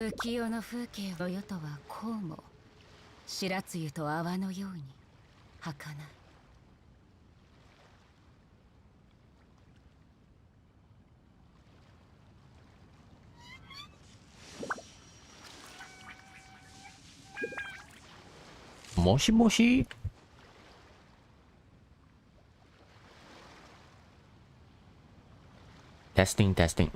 浮世の風景の世とはこうも白露と泡のように儚い。もしもし。Testing, testing. .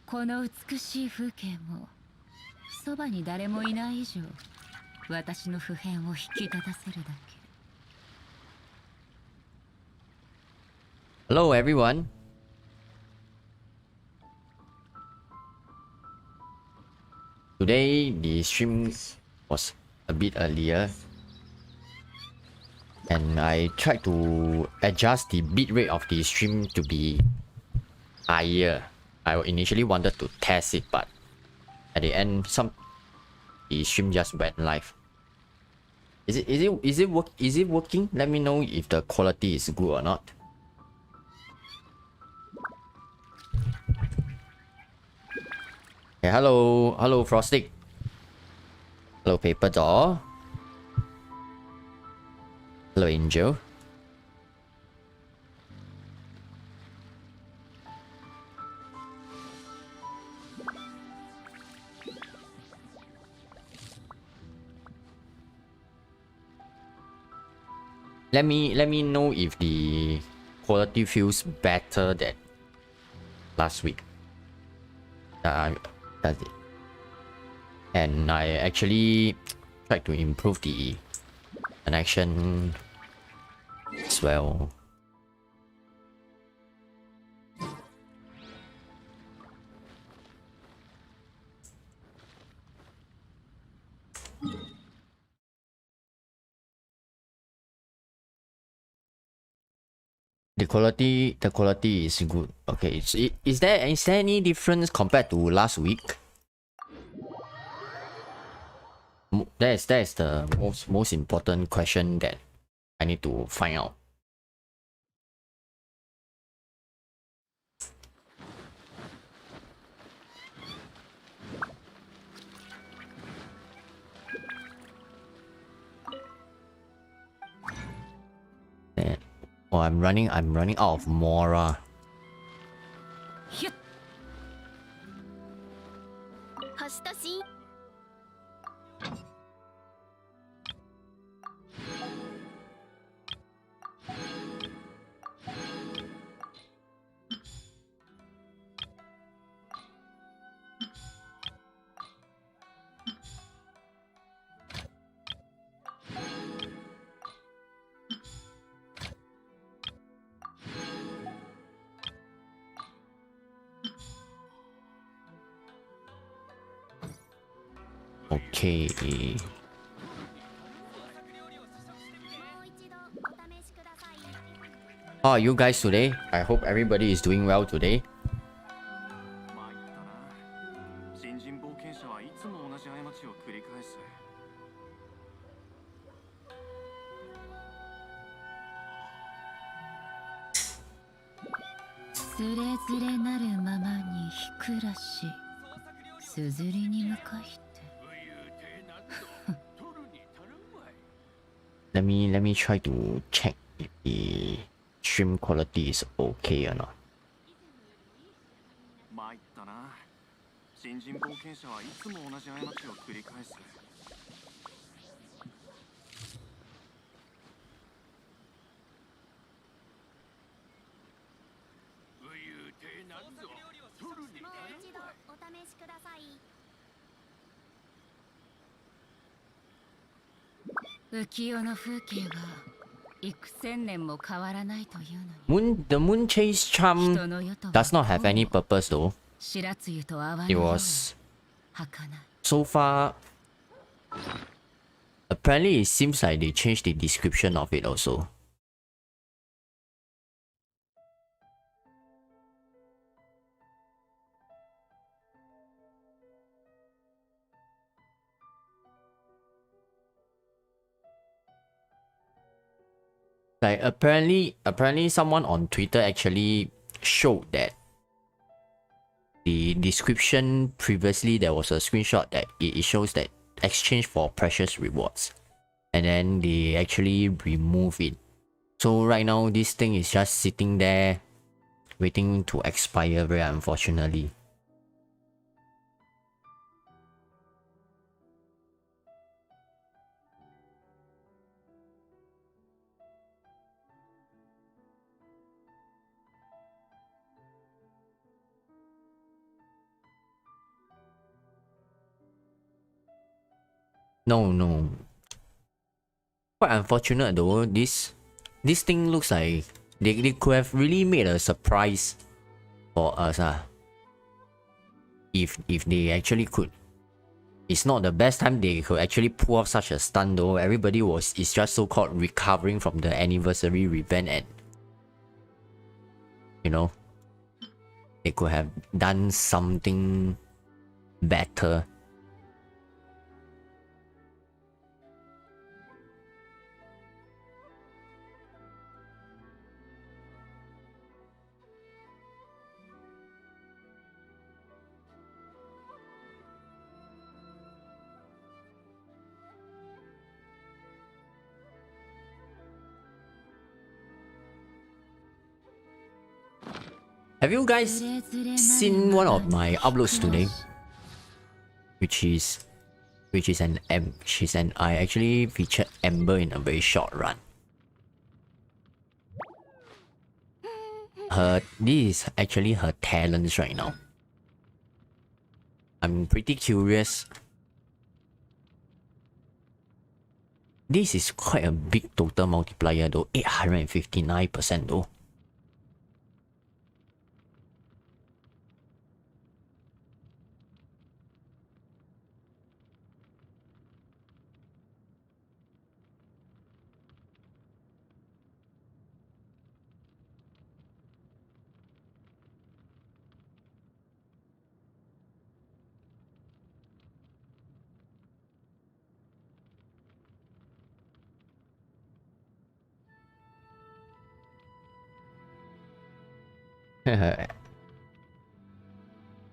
この美しい風景もそばに誰もいない以上私の普遍を引き立たせるだけ。 Hello everyone. Today the stream was a bit earlier and I tried to adjust the bitrate of the stream to be higher. I initially wanted to test it, but at the end the stream just went live. Is it working? Let me know if the quality is good or not. Okay, hello Frostic. Hello Paper Doll. Hello Angel. Let me know if the quality feels better than last week. Does it? And I actually tried to improve the connection as well. The quality is good. Okay, is there any difference compared to last week? That is the most important question that I need to find out. Oh, I'm running out of Mora. Okay. How are you guys today? I hope everybody is doing well today. Let me try to check if the stream quality is okay or not. 浮世の風景は幾千年も変わらないというのに。The moon chase charm 人の世とは does not have any purpose though. 白露と泡の It ように was 儚い。 so far. Apparently, it seems like they changed the description of it also. Like apparently someone on Twitter actually showed that the description previously there was a screenshot that it shows that exchange for precious rewards, and then they actually remove it. So right now this thing is just sitting there waiting to expire, very unfortunately. No. Quite unfortunate though. This thing looks like they could have really made a surprise for us. If they actually could. It's not the best time they could actually pull off such a stunt though. Everybody is just so called recovering from the anniversary event, and you know, they could have done something better. Have you guys seen one of my uploads today? Which is an I actually featured Amber in a very short run. This is actually her talents right now. I'm pretty curious. This is quite a big total multiplier though, 859% though.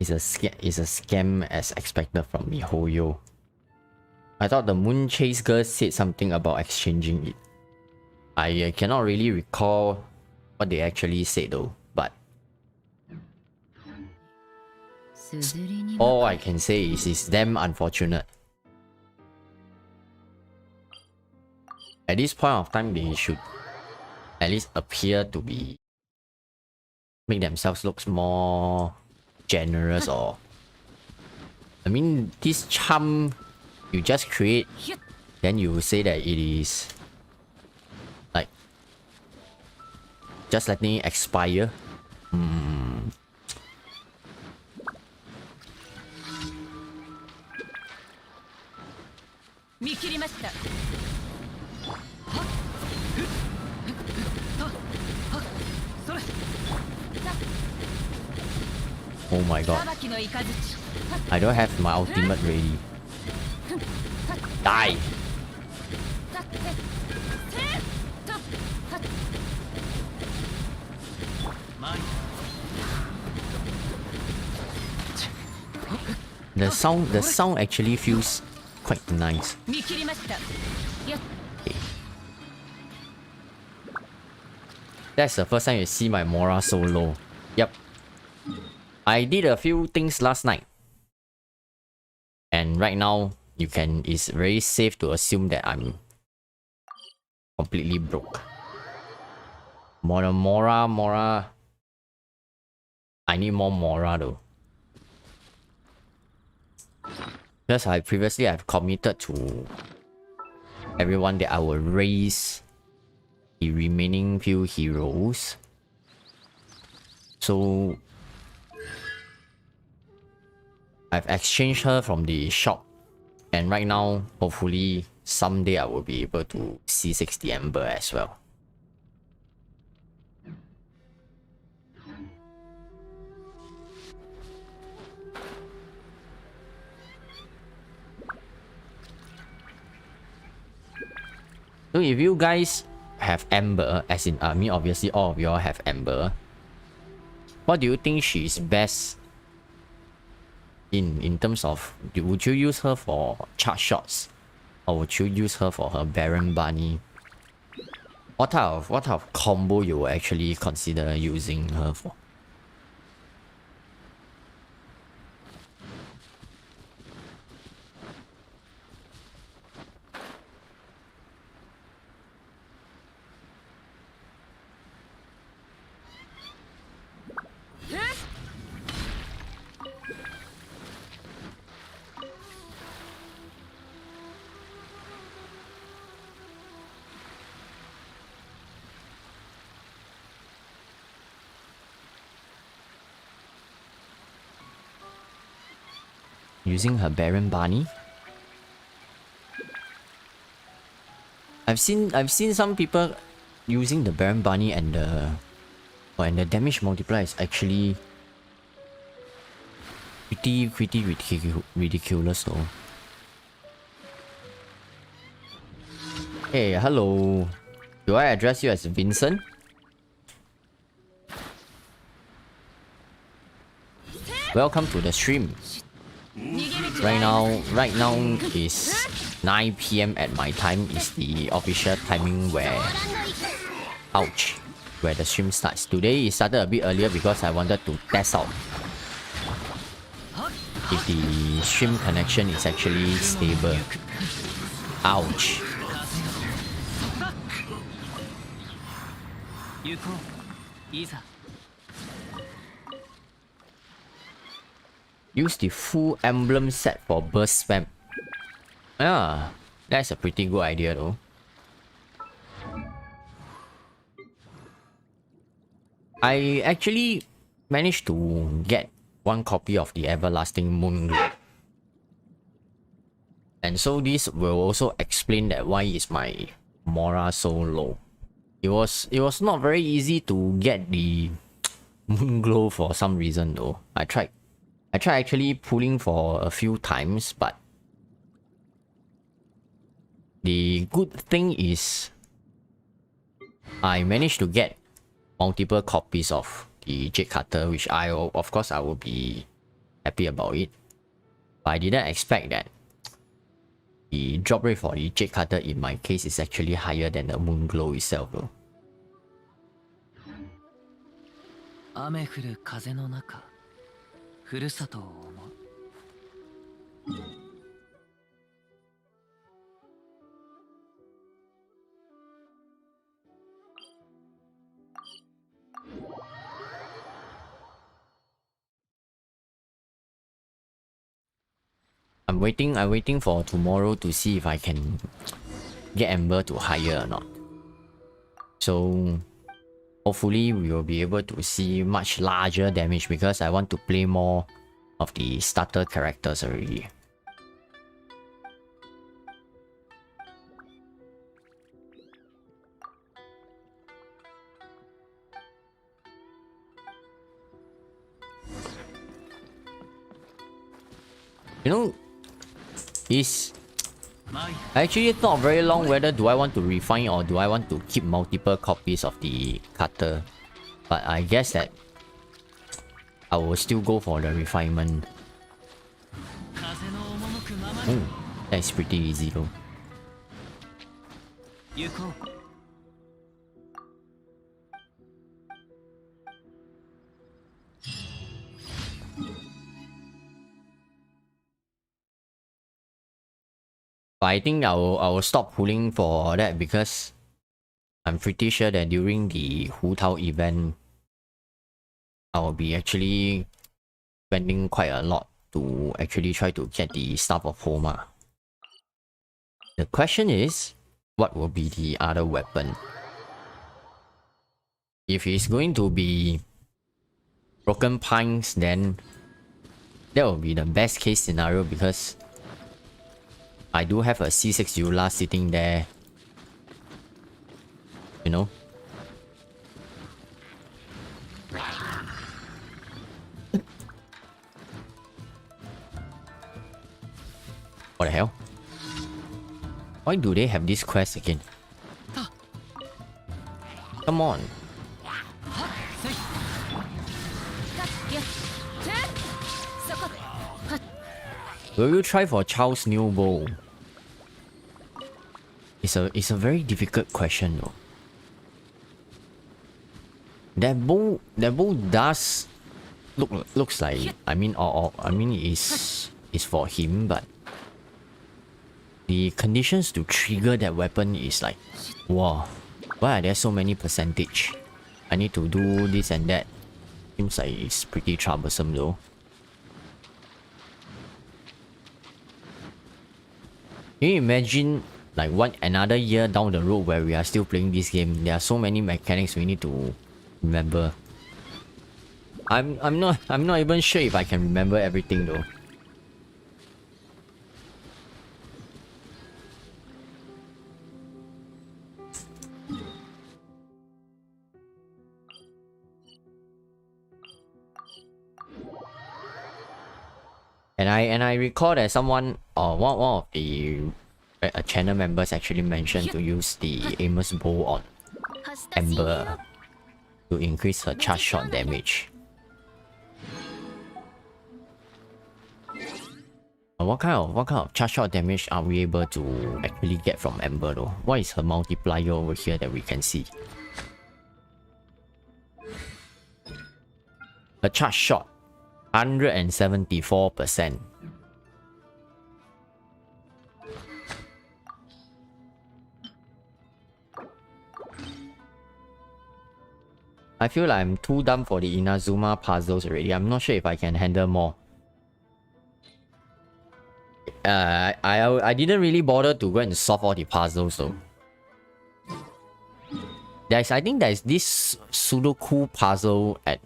It's a scam as expected from MiHoYo. I thought the Moon Chase girl said something about exchanging it. I cannot really recall what they actually said though, but all I can say is it's damn unfortunate. At this point of time, they should at least appear to be make themselves look more generous, or I mean, this charm you just create, then you say that it is like just letting it expire. Oh my god. I don't have my ultimate ready. Die! The sound actually feels quite nice. Okay. That's the first time you see my Mora so low. Yep. I did a few things last night. And right now, it's very safe to assume that I'm completely broke. Mora. I need more Mora though. Because I've committed to everyone that I will raise the remaining few heroes. So I've exchanged her from the shop, and right now, hopefully someday I will be able to C6 the Ember as well. So if you guys have Ember, as in me, obviously all of y'all have Ember, what do you think she's best in terms of, would you use her for charge shots, or would you use her for her Baron Bunny? What type of combo you will actually consider using her for? Using her Baron Bunny? I've seen some people using the Baron Bunny, and the damage multiplier is actually pretty ridiculous though. Hey, hello. Do I address you as Vincent? Welcome to the stream. Right now is 9 PM at my time, is the official timing where where the stream starts. Today it started a bit earlier because I wanted to test out if the stream connection is actually stable. Ouch. Use the full emblem set for burst spam. Yeah, that's a pretty good idea though. I actually managed to get one copy of the Everlasting Moon Glow. And so this will also explain that why is my Mora so low. It was not very easy to get the Moon Glow for some reason though. I tried actually pulling for a few times, but the good thing is I managed to get multiple copies of the Jade Cutter, which of course I will be happy about it. But I didn't expect that the drop rate for the Jade Cutter in my case is actually higher than the Moon Glow itself though. I'm waiting for tomorrow to see if I can get Ember to higher or not. So hopefully we will be able to see much larger damage because I want to play more of the starter characters already. You know, I actually thought very long whether do I want to refine or do I want to keep multiple copies of the cutter. But I guess that I will still go for the refinement. That's pretty easy though. But I think I will stop pulling for that because I'm pretty sure that during the Hu Tao event, I will be actually spending quite a lot to actually try to get the Staff of Homa. The question is, what will be the other weapon. If it's going to be broken pines, then that will be the best case scenario because I do have a C6 Eula sitting there. You know? What the hell? Why do they have this quest again? Come on. Will you try for Childe's new bow? It's a very difficult question though. That bow does looks like I mean is for him, but the conditions to trigger that weapon is like, wow, why are there so many percentage? I need to do this and that. Seems like it's pretty troublesome though. Can you imagine like another year down the road where we are still playing this game? There are so many mechanics we need to remember. I'm not even sure if I can remember everything though. And I recall that someone one of the channel members actually mentioned to use the Amos bow on Ember to increase her charge shot damage. What kind of charge shot damage are we able to actually get from Ember though? What is her multiplier over here that we can see? Her charge shot 174%. I feel like I'm too dumb for the Inazuma puzzles already. I'm not sure if I can handle more. I didn't really bother to go and solve all the puzzles though. I think there's this Sudoku puzzle at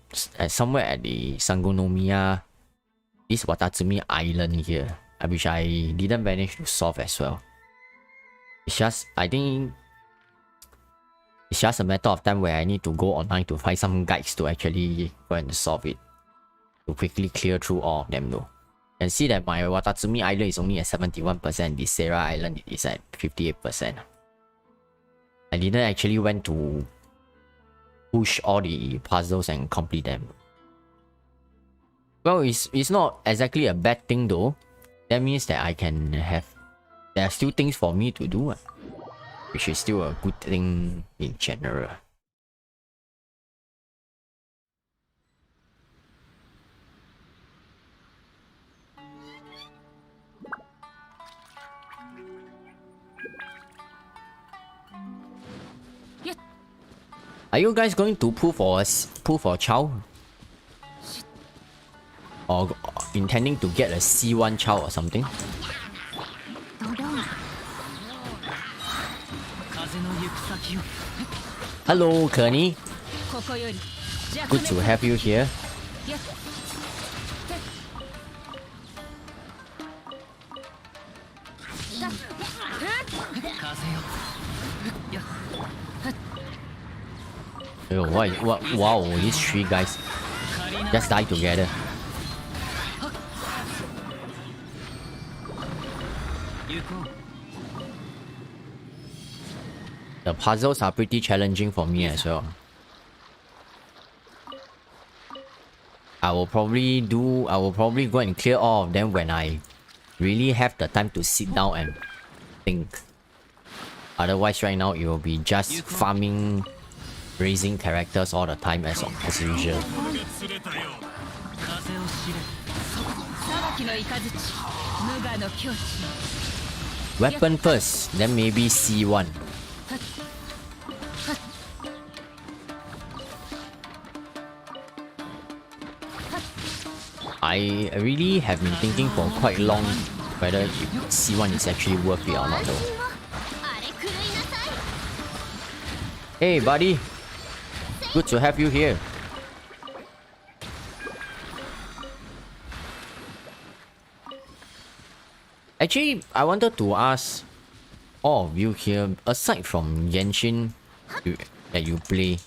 somewhere at the Sangonomiya, this Watatsumi Island here, which I didn't manage to solve as well. It's just, I think it's just a matter of time where I need to go online to find some guides to actually go and solve it, to quickly clear through all of them though. You can see that my Watatsumi Island is only at 71%, the Serra Island is at 58%. I didn't actually went to push all the puzzles and complete them. Well, it's not exactly a bad thing though. That means that I can have... there are still things for me to do, which is still a good thing in general. Are you guys going to pull for Childe? Or intending to get a C1 Childe or something? Hello, Kearney. Good to have you here. Oh, what? Wow, these three guys just die together. The puzzles are pretty challenging for me as well. I will probably go and clear all of them when I really have the time to sit down and think. Otherwise, right now it will be just farming, raising characters all the time as usual. Weapon first, then maybe C1. I really have been thinking for quite long whether C1 is actually worth it or not though. Hey, buddy. Good to have you here. Actually, I wanted to ask all of you here, aside from Genshin that you play,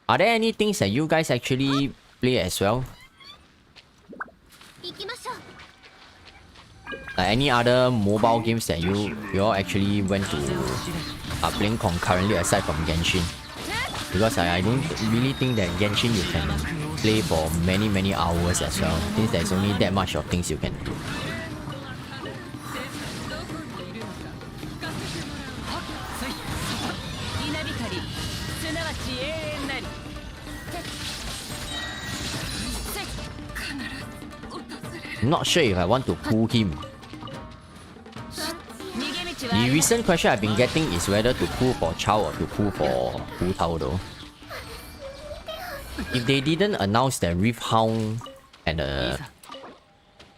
are there any things that you guys actually play as well? Like any other mobile games that you all actually went to are playing concurrently aside from Genshin? Because I don't really think that Genshin you can play for many hours as well, since there's only that much of things you can do. Not sure if I want to pull him. The recent question I've been getting is whether to pull for Childe or to pull for Hu Tao though. If they didn't announce the Rift Hound and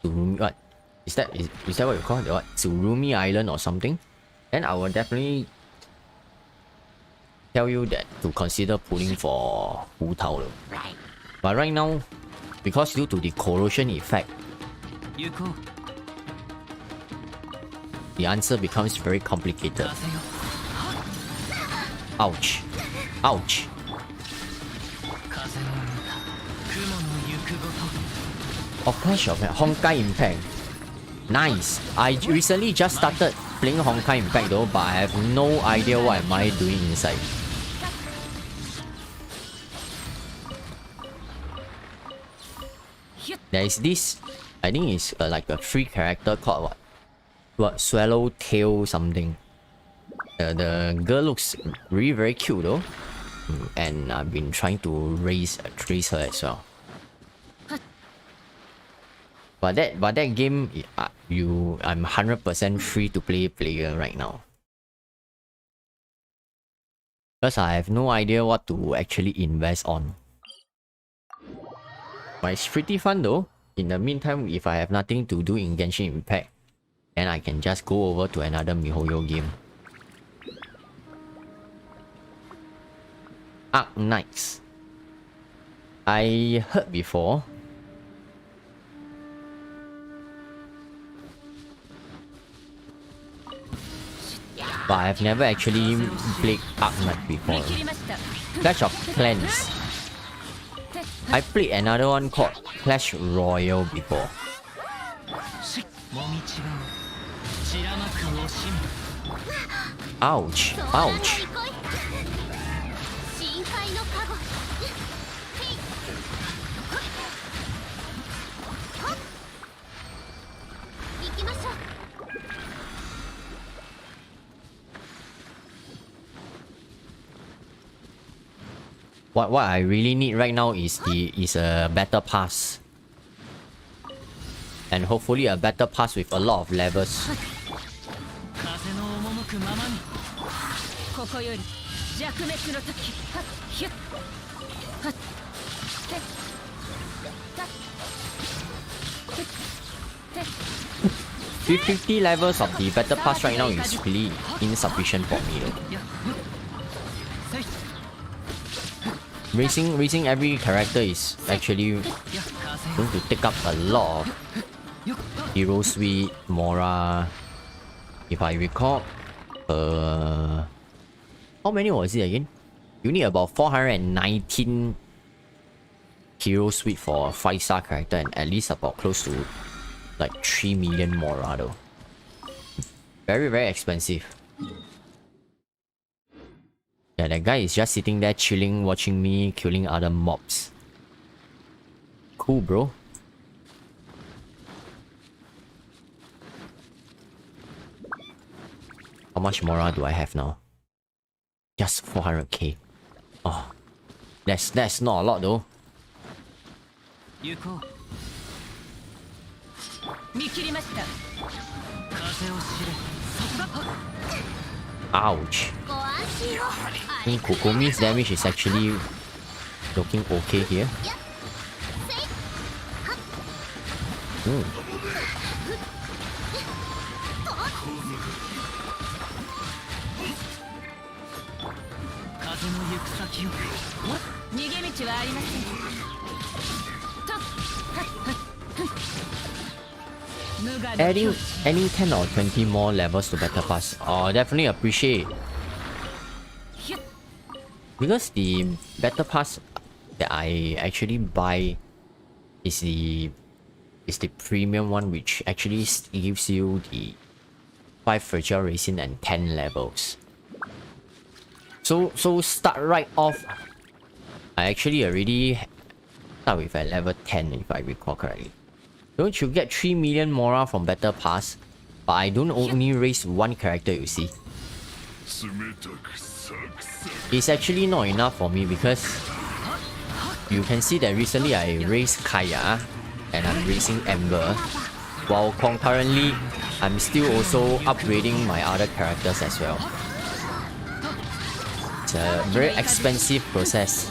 what is that what you call it? What Tsurumi Island or something? Then I will definitely tell you that to consider pulling for Hu Tao though. But right now, because due to the corrosion effect, the answer becomes very complicated. Ouch. Ouch. Of course, Honkai Impact. Nice. I recently just started playing Honkai Impact though, but I have no idea what am I doing inside. There is this, I think it's like a free character called what Swallowtail something. The girl looks really very cute though, and I've been trying to raise her as well. But that game, I'm 100% free to play player right now. Because I have no idea what to actually invest on. But it's pretty fun though. In the meantime, if I have nothing to do in Genshin Impact, then I can just go over to another MiHoYo game. Arc Knights. I heard before. But I've never actually played Arc Knight before. Clash of Clans. I played another one called Clash Royale before. Ouch. Ouch. What I really need right now is a better pass. And hopefully a better pass with a lot of levels. With 50 levels of the better pass right now is really insufficient for me though. Raising every character is actually going to take up a lot of Hero Suite, Mora. If I recall, how many was it again? You need about 419 Hero Suite for a 5-star character and at least about close to like 3 million Mora though. Very expensive. Yeah, that guy is just sitting there chilling, watching me killing other mobs. Cool, bro. How much Mora do I have now? Just 400k. Oh, that's not a lot though. Ouch. I think Kokomi's damage is actually looking okay here. Adding 10 or 20 more levels to Battle Pass, oh, definitely appreciate. Because the Battle Pass that I actually buy is the premium one, which actually gives you the 5 fragile resin and 10 levels. So start right off, I actually already start with a level 10 if I recall correctly. Don't you get 3 million Mora from Battle Pass? But I don't only raise one character, you see. It's actually not enough for me because you can see that recently I raised Kaya and I'm raising Ember, while concurrently I'm still also upgrading my other characters as well. It's a very expensive process.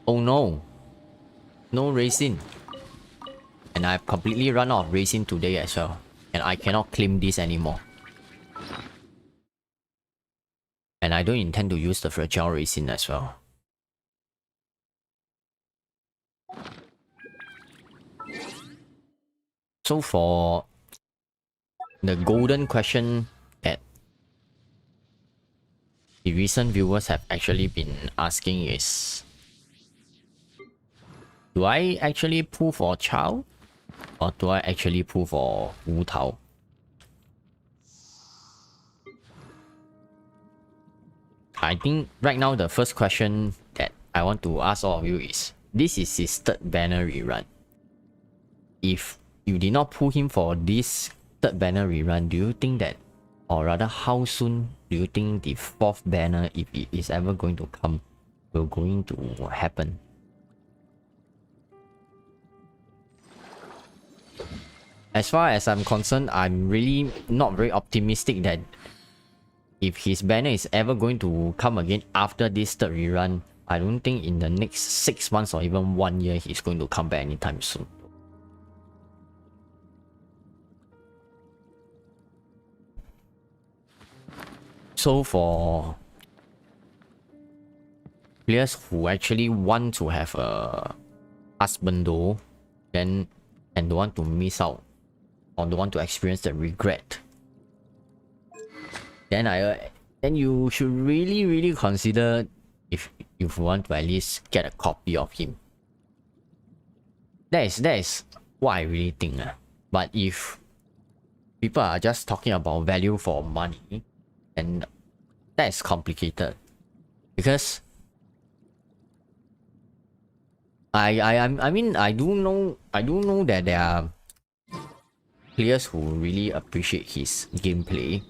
Oh no, no resin. And I've completely run out of resin today as well. And I cannot claim this anymore. And I don't intend to use the fragile resin as well. So for the golden question that the recent viewers have actually been asking is, do I actually pull for Childe? Or do I actually pull for Wu Tao? I think right now the first question that I want to ask all of you is, this is his third banner rerun. If you did not pull him for this third banner rerun, do you think that, or rather how soon do you think the fourth banner, if it is ever going to come, will going to happen? As far as I'm concerned, I'm really not very optimistic that if his banner is ever going to come again after this third rerun. I don't think in the next 6 months or even 1 year he's going to come back anytime soon. So for players who actually want to have a husband though, then and don't want to miss out or don't want to experience the regret, then you should really consider if you want to at least get a copy of him. That is what I really think. But if people are just talking about value for money, then that is complicated. Because I mean I do know that there are players who really appreciate his gameplay.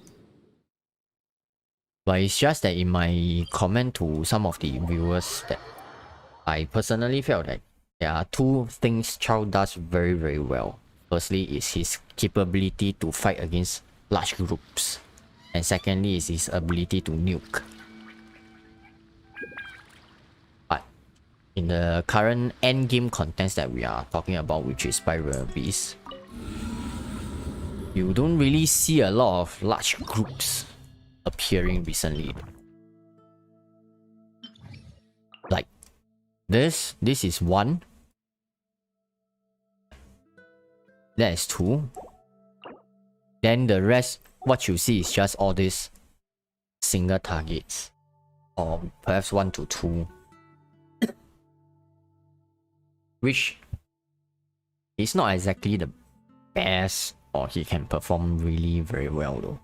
But it's just that in my comment to some of the viewers that I personally felt that there are two things Childe does very well. Firstly is his capability to fight against large groups. And secondly is his ability to nuke. But in the current endgame contents that we are talking about, which is Spiral Beast, you don't really see a lot of large groups appearing recently. Like this is one. That is two. Then the rest, what you see is just all these single targets, or perhaps 1 to 2, which is not exactly the best, or he can perform really very well though.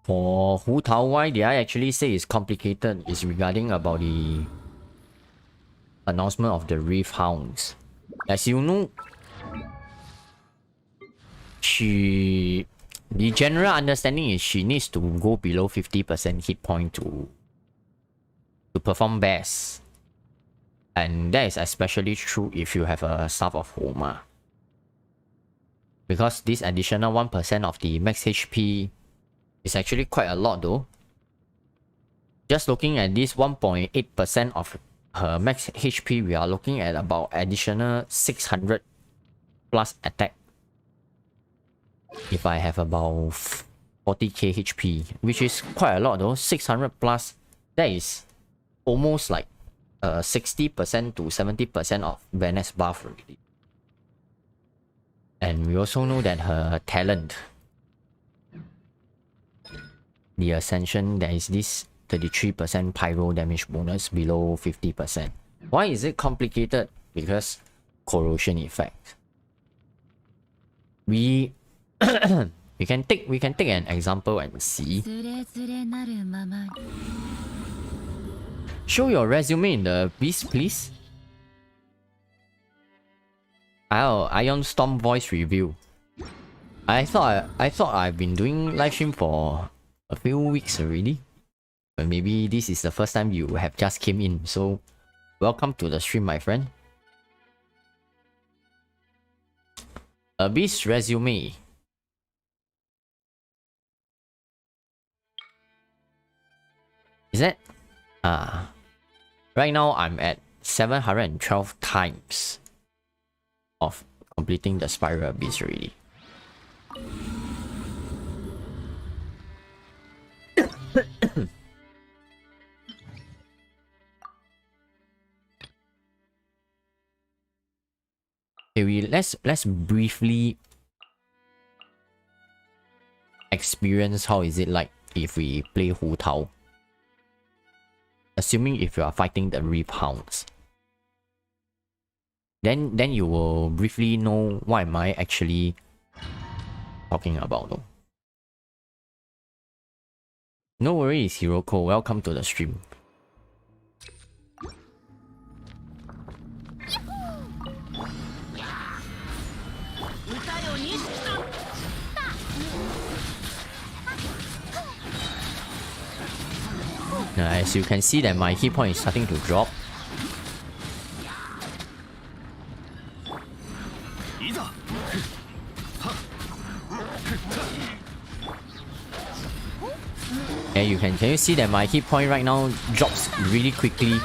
For Hu Tao, why did I actually say it's complicated is regarding about the announcement of the Reef Hounds. As you know, the general understanding is she needs to go below 50% hit point to perform best. And that is especially true if you have a Staff of Homa. Because this additional 1% of the max HP is actually quite a lot though. Just looking at this 1.8% of her max HP, we are looking at about additional 600 plus attack. If I have about 40k HP, which is quite a lot though, 600 plus, that is almost like 60% to 70% of Venice buff already. And we also know that her talent, the Ascension, there is this 33% pyro damage bonus below 50%. Why is it complicated? Because corrosion effect. We we can take an example and see. Show your resume in the beast, please. Oh, IonStorm voice review. I thought I've been doing live stream for a few weeks already. But maybe this is the first time you have just came in, so welcome to the stream, my friend. A beast resume. Is that? Right now I'm at 712 times of completing the Spiral Beast already. Okay, let's briefly experience how is it like if we play Hu Tao. Assuming if you are fighting the Reef Hounds. Then you will briefly know what am I actually talking about though. No worries, Hiroko, welcome to the stream. Now, as you can see that my hit point is starting to drop. Yeah, can you see that my hit point right now drops really quickly?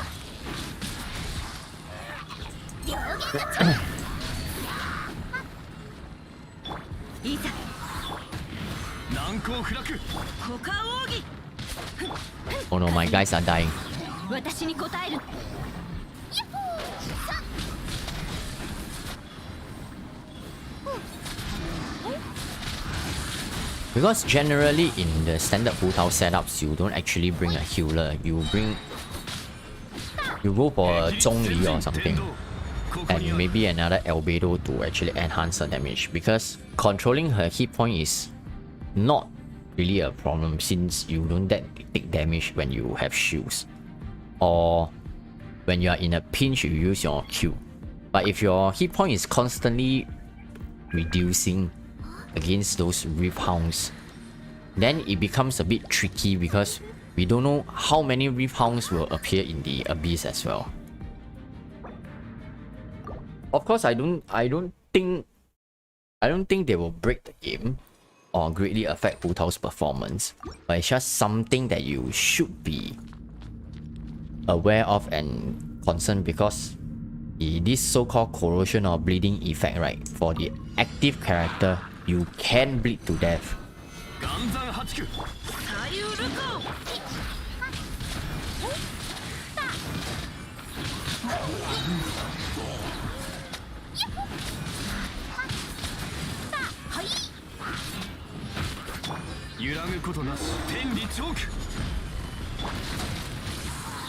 Oh no, my guys are dying. Because generally in the standard Hu Tao setups, you don't actually bring a healer. You go for a Zhongli or something. And maybe another Albedo to actually enhance her damage. Because controlling her hit point is not really a problem since you don't take damage when you have shields. Or when you are in a pinch, you use your Q. But if your hit point is constantly reducing against those Reef Hounds, then it becomes a bit tricky because we don't know how many Reef Hounds will appear in the Abyss as well. Of course, I don't think they will break the game or greatly affect Hu Tao's performance, but it's just something that you should be aware of and concerned because this so-called corrosion or bleeding effect, right? For the active character, you can bleed to death.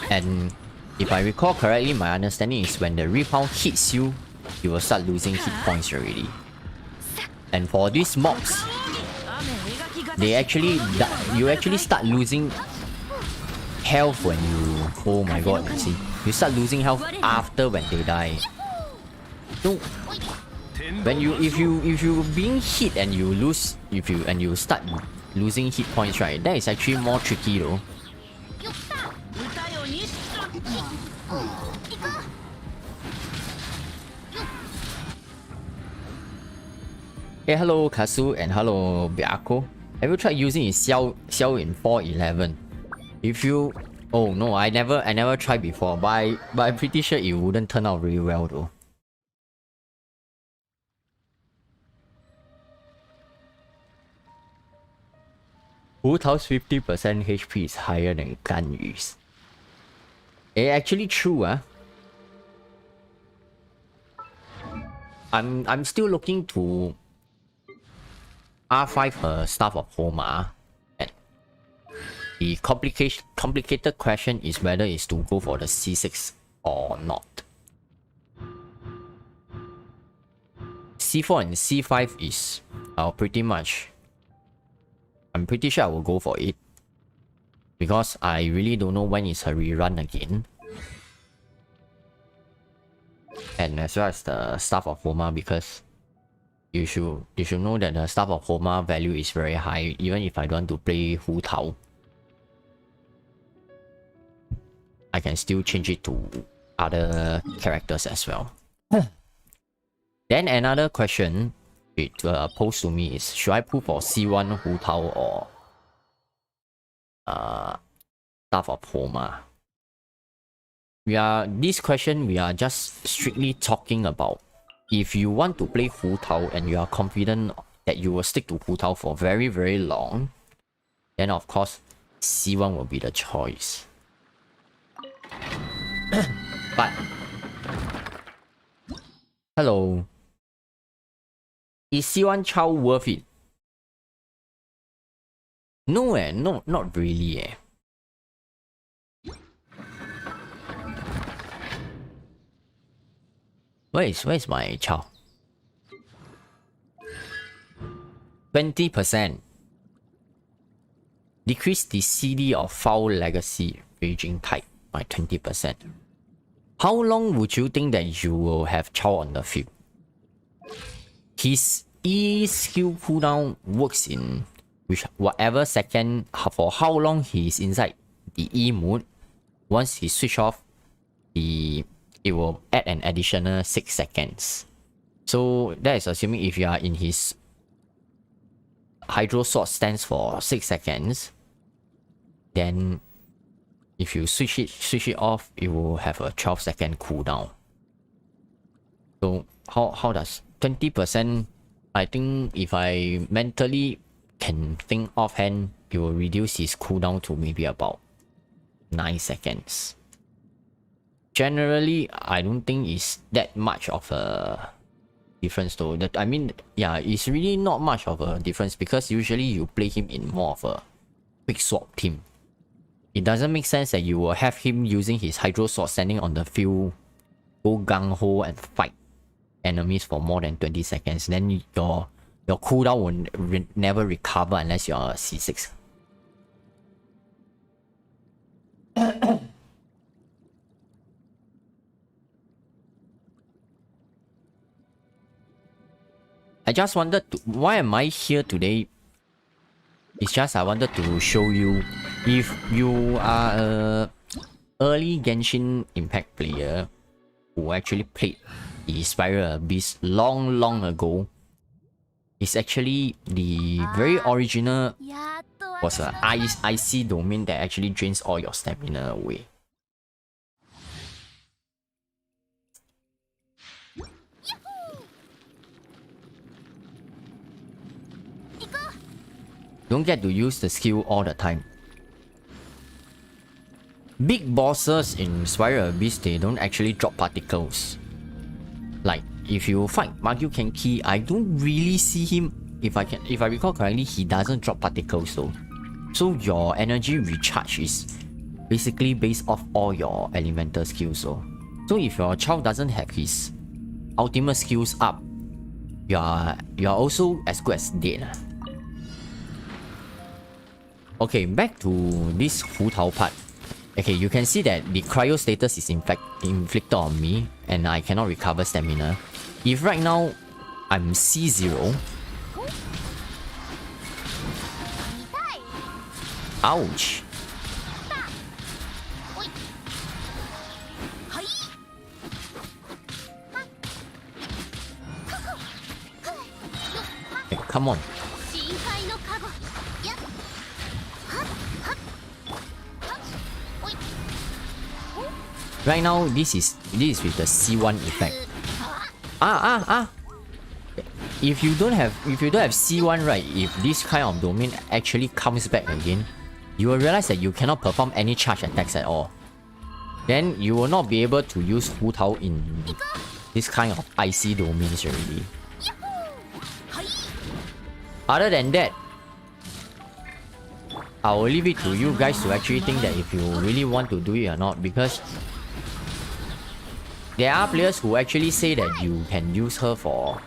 And if I recall correctly, my understanding is when the rebound hits you, you will start losing hit points already. And for these mobs, you actually start losing health when you... Oh my god, see? You start losing health after when they die. So if you being hit and you lose, and you start losing hit points, right? That is actually more tricky though. Hey, hello Kasu and hello Biako. Have you tried using his Xiao in 411? If you... Oh no, I never tried before, but I'm pretty sure it wouldn't turn out really well though. Wu Tao's 50% HP is higher than Gan Yu's. Actually true, I'm still looking to R5 her Staff of Homa. And the complicated question is whether it's to go for the C6 or not. C4 and C5 is pretty much... I'm pretty sure I will go for it. Because I really don't know when is her rerun again. And as well as the Staff of Homa, because you should know that the Staff of Homa value is very high, even if I don't want to play Hu Tao. I can still change it to other characters as well. Then another question it posed to me is, should I pull for C1 Hu Tao or Staff of Homa? This question we are just strictly talking about if you want to play Hu Tao and you are confident that you will stick to Hu Tao for very very long, then of course C1 will be the choice. But hello, is C1 Chao worth it? No no, not really Where is my Chao? 20%. Decrease the CD of Foul Legacy Raging Tide by 20%. How long would you think that you will have Chao on the field? His E skill cooldown works in whatever second for how long he is inside the E mode. Once he switch off, it will add an additional 6 seconds. So that is assuming if you are in his Hydro Sword stance for 6 seconds, then if you switch it off, it will have a 12-second cooldown. So how does 20%? I think if I mentally can think offhand, it will reduce his cooldown to maybe about 9 seconds. Generally, I don't think it's that much of a difference though. I mean, yeah, it's really not much of a difference because usually you play him in more of a quick swap team. It doesn't make sense that you will have him using his Hydro Sword standing on the field, go gung-ho and fight enemies for more than 20 seconds. Then your cooldown will never recover unless you're a C6. I just wanted to... Why am I here today? It's just I wanted to show you, if you are a early Genshin Impact player who actually played the Spiral Abyss long ago, it's actually the very original was a icy domain that actually drains all your stamina away. Don't get to use the skill all the time. Big bosses in Spiral Abyss, they don't actually drop particles. Like if you fight Magyu Kenki, I don't really see him. If I recall correctly, he doesn't drop particles though. So your energy recharge is basically based off all your elemental skills. So if your child doesn't have his ultimate skills up, you are also as good as dead. Okay, back to this Hu Tao part. Okay, you can see that the cryo status is in fact inflicted on me and I cannot recover stamina. If right now I'm C0, ouch. come on. Right now, this is with the C1 effect. If you don't have C1, right, if this kind of domain actually comes back again, you will realize that you cannot perform any charge attacks at all. Then you will not be able to use Hu Tao in this kind of icy domains already. Other than that, I will leave it to you guys to actually think that if you really want to do it or not, because there are players who actually say that you can use her for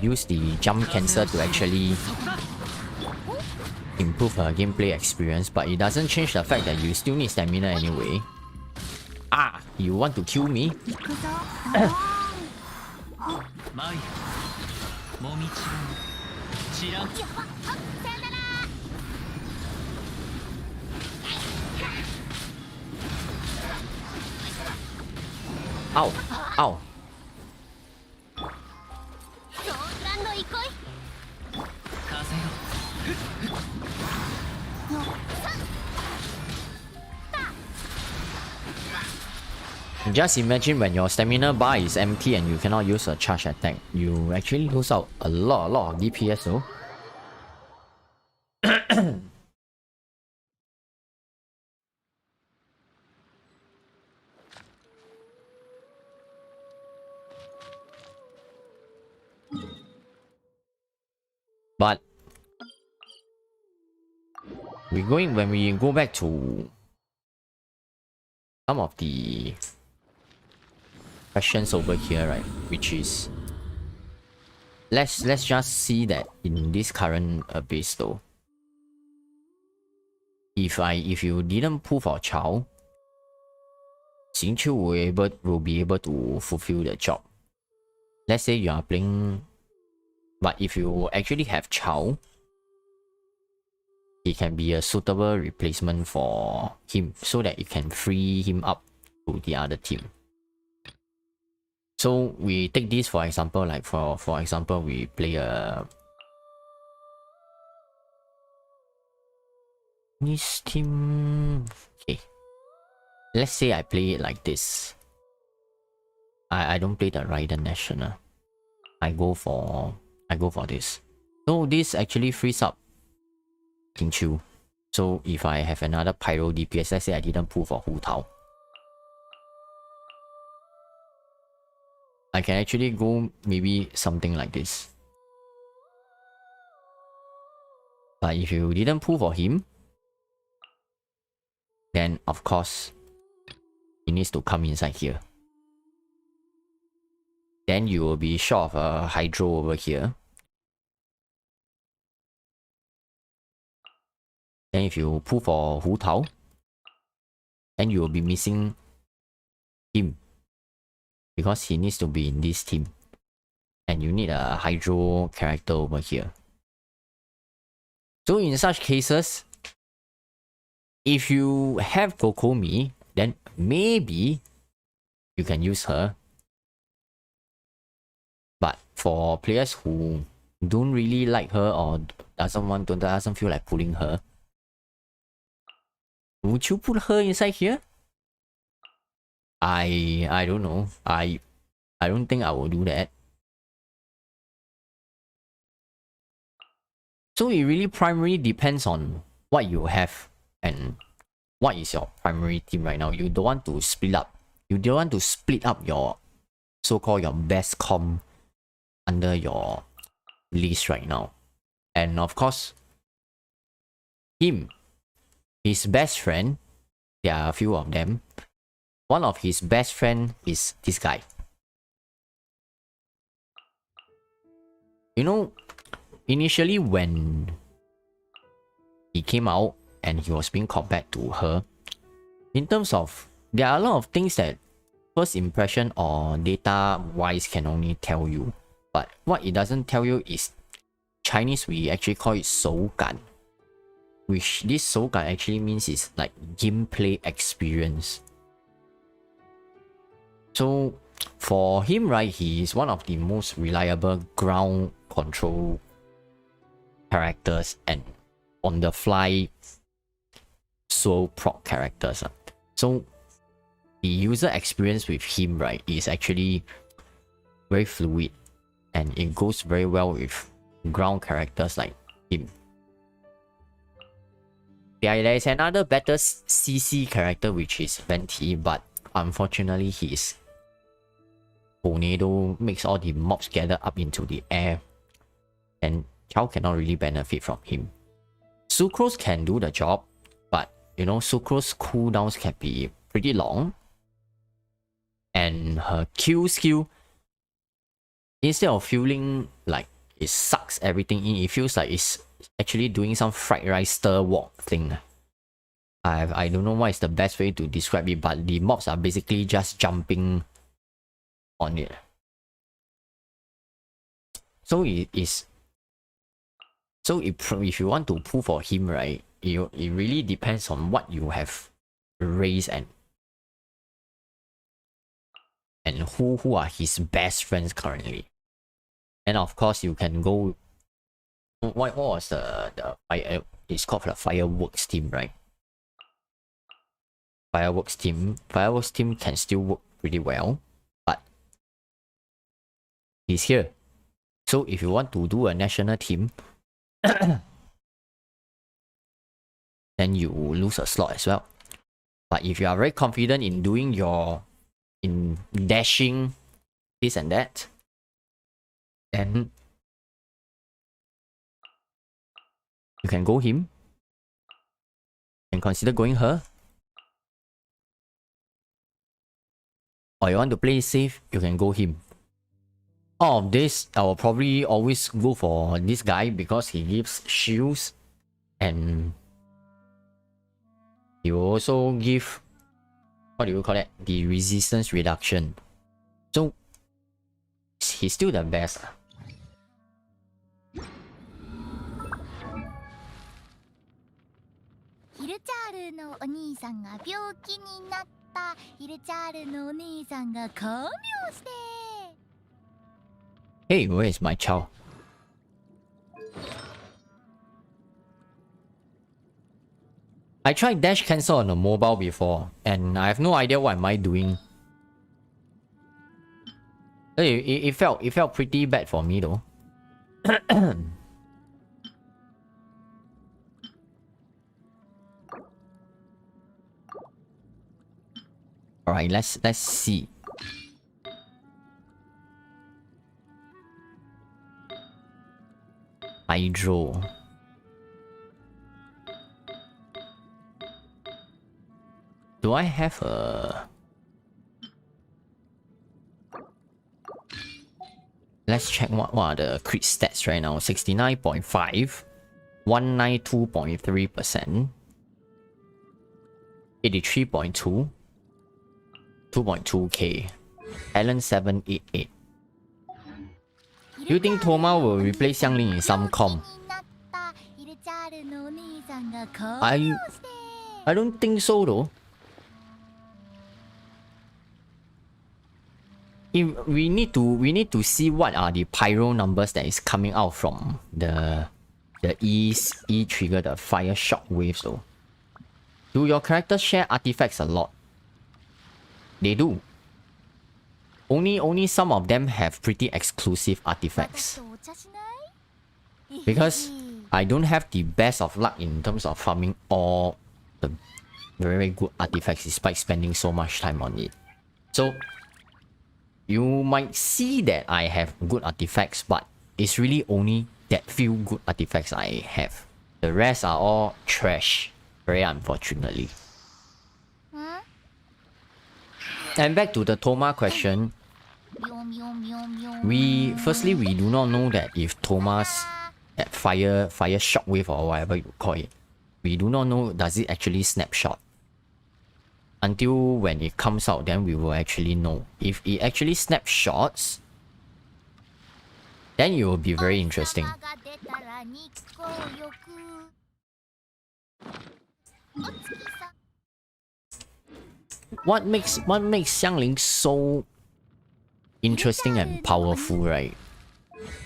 use the jump cancel to actually improve her gameplay experience, but it doesn't change the fact that you still need stamina anyway. You want to kill me? Ow! Ow! Just imagine when your stamina bar is empty and you cannot use a charge attack. You actually lose out a lot of DPS though. But when we go back to some of the questions over here, right, which is let's just see that in this current abyss though, if you didn't pull for Chao, Xingqiu will be able to fulfill the job. Let's say you are playing, but if you actually have Chao, he can be a suitable replacement for him so that it can free him up to the other team. So we take this for example, like for example, we play this team. Okay, let's say I play it like this. I don't play the Raiden National. I go for this. So this actually frees up Xingqiu. So if I have another Pyro DPS, let's say I didn't pull for Hu Tao, I can actually go maybe something like this. But if you didn't pull for him, then of course he needs to come inside here. Then you will be short of a Hydro over here. Then if you pull for Hu Tao, then you will be missing him, because he needs to be in this team. And you need a Hydro character over here. So in such cases, if you have Kokomi, then maybe you can use her. But for players who don't really like her or doesn't feel like pulling her, would you put her inside here? I don't know. I don't think I will do that. So it really primarily depends on what you have and what is your primary team right now. You don't want to split up. You don't want to split up your so-called your best comp under your list right now. And of course, his best friend, there are a few of them. One of his best friend is this guy. You know, initially when he came out and he was being compared to her, in terms of, there are a lot of things that first impression or data wise can only tell you. But what it doesn't tell you is, Chinese we actually call it 手感, which this 手感 actually means is like gameplay experience. So for him, right, he is one of the most reliable ground control characters and on the fly solo proc characters. So the user experience with him, right, is actually very fluid and it goes very well with ground characters like him. Yeah, there is another better CC character which is Venti, but unfortunately his tornado makes all the mobs gather up into the air and Childe cannot really benefit from him. Sucrose can do the job, but you know, Sucrose cooldowns can be pretty long. And her Q skill, instead of feeling like it sucks everything in, it feels like it's actually doing some fried rice stir walk thing. I don't know what is the best way to describe it, but the mobs are basically just jumping on it. So if you want to pull for him, right, it really depends on what you have raised and who are his best friends currently. And of course you can go, what was the fire, it's called the fireworks team, right? Fireworks team can still work pretty well, but he's here. So if you want to do a national team, then you lose a slot as well. But if you are very confident in doing in dashing this and that, then you can go him and consider going her. Or you want to play safe, you can go him. All of this, I will probably always go for this guy because he gives shields and he will also give, what do you call it, the resistance reduction. So he's still the best. ヒルチャールのお兄さんが病気になった。ヒルチャールのお兄さんが看病して。 Hey, where is my Childe? I tried dash cancel on a mobile before, and I have no idea what am I doing. It felt pretty bad for me though. Alright, let's see. Hydro. Do I have a... Let's check what are the crit stats right now. 69.5, 192.3%, 83.2, 2.2k, Alan 788. Do you think Thoma will replace Xiangling in some comp? I don't think so though. If we need to see what are the pyro numbers that is coming out from the E trigger, the fire shock waves though. Do your characters share artifacts a lot? They do. Only some of them have pretty exclusive artifacts. Because I don't have the best of luck in terms of farming all the very good artifacts despite spending so much time on it. So you might see that I have good artifacts, but it's really only that few good artifacts I have. The rest are all trash, very unfortunately. And back to the Thoma question. Firstly, we do not know that if Thomas fire shockwave or whatever you call it, we do not know does it actually snapshot. Until when it comes out, then we will actually know. If it actually snapshots, then it will be very interesting. What makes Xiangling so interesting and powerful, right?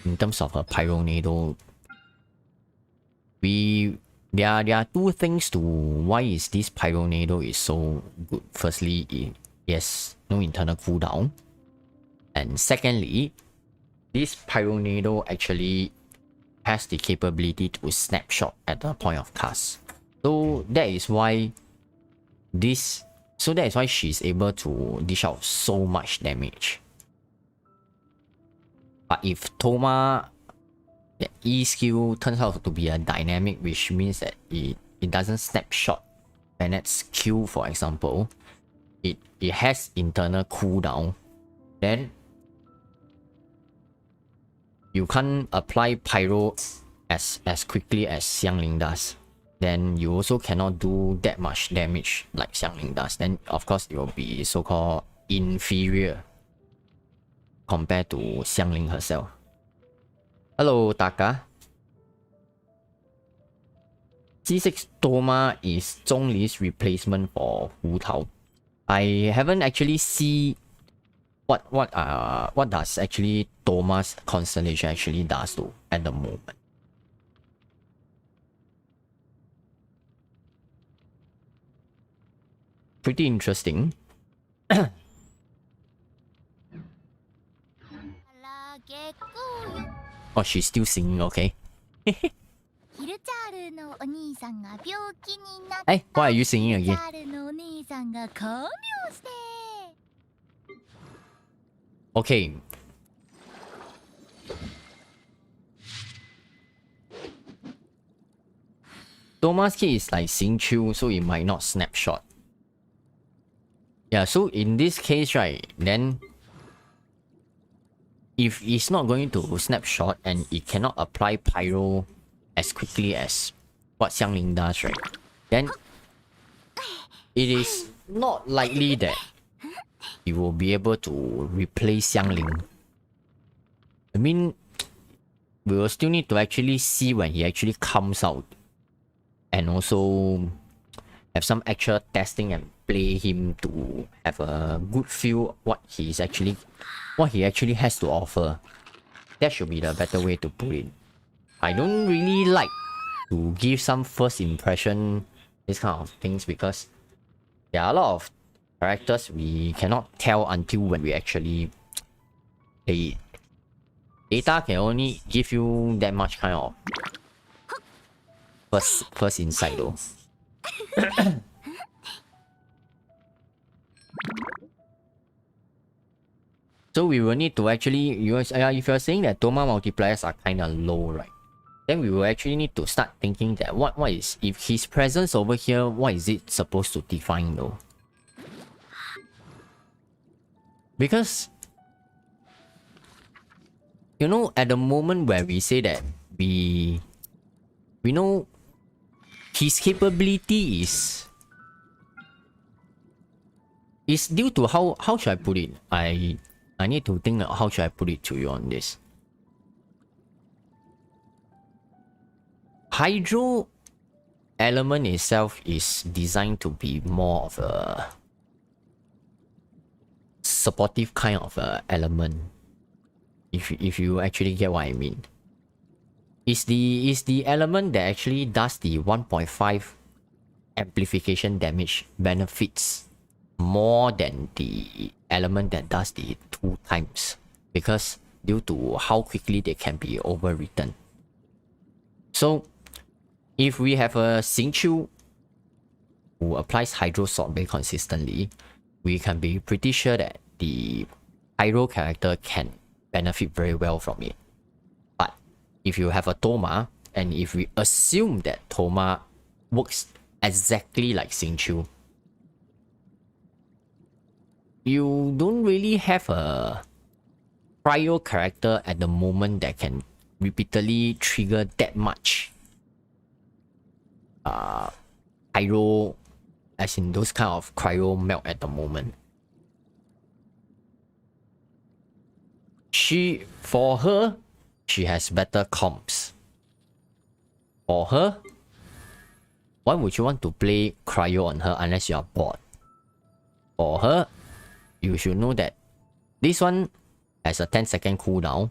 In terms of her pyronado there are two things to why is this Pyronado is so good. Firstly, it has no internal cooldown. And secondly, this Pyronado actually has the capability to snapshot at the point of cast. So that is why she's able to dish out so much damage. But if Thoma, the E skill turns out to be a dynamic, which means that it doesn't snapshot Bennett's Q, for example, it has internal cooldown, then you can't apply Pyro as quickly as Xiangling does. Then you also cannot do that much damage like Xiangling does. Then of course it will be so-called inferior compared to Xiangling herself. Hello, Taka. C6 Thoma is Zhongli's replacement for Hu Tao. I haven't actually see what does actually Thoma's constellation actually does though at the moment. Pretty interesting. Oh, she's still singing, okay. Hey, why are you singing again? Okay. Thoma's kid is like Xing Chu, so it might not snapshot. Yeah, so in this case, right, then if it's not going to snapshot and it cannot apply Pyro as quickly as what Xiangling does, right, then it is not likely that it will be able to replace Xiangling. I mean, we will still need to actually see when he actually comes out and also have some actual testing and play him to have a good feel what he actually has to offer. That should be the better way to put it. I don't really like to give some first impression, this kind of things, because there are a lot of characters we cannot tell until when we actually play it. Data can only give you that much kind of first insight though. So we will need to actually, if you're saying that Thoma multipliers are kind of low, right? Then we will actually need to start thinking that what is, if his presence over here, what is it supposed to define though? Because, you know, at the moment where we say that we know his capability is due to how should I put it? I need to think how should I put it to you on this. Hydro element itself is designed to be more of a supportive kind of element. If you actually get what I mean. Is the element that actually does the 1.5 amplification damage benefits more than the element that does the 2 times, because due to how quickly they can be overwritten. So if we have a Xing Chu who applies Hydro Sorbet consistently, we can be pretty sure that the Hydro character can benefit very well from it. But if you have a Thoma, and if we assume that Thoma works exactly like Xing Chu, you don't really have a cryo character at the moment that can repeatedly trigger that much Pyro, as in those kind of cryo melt at the moment. For her, she has better comps. For her, why would you want to play cryo on her unless you are bored? For her, you should know that this one has a 10-second cooldown.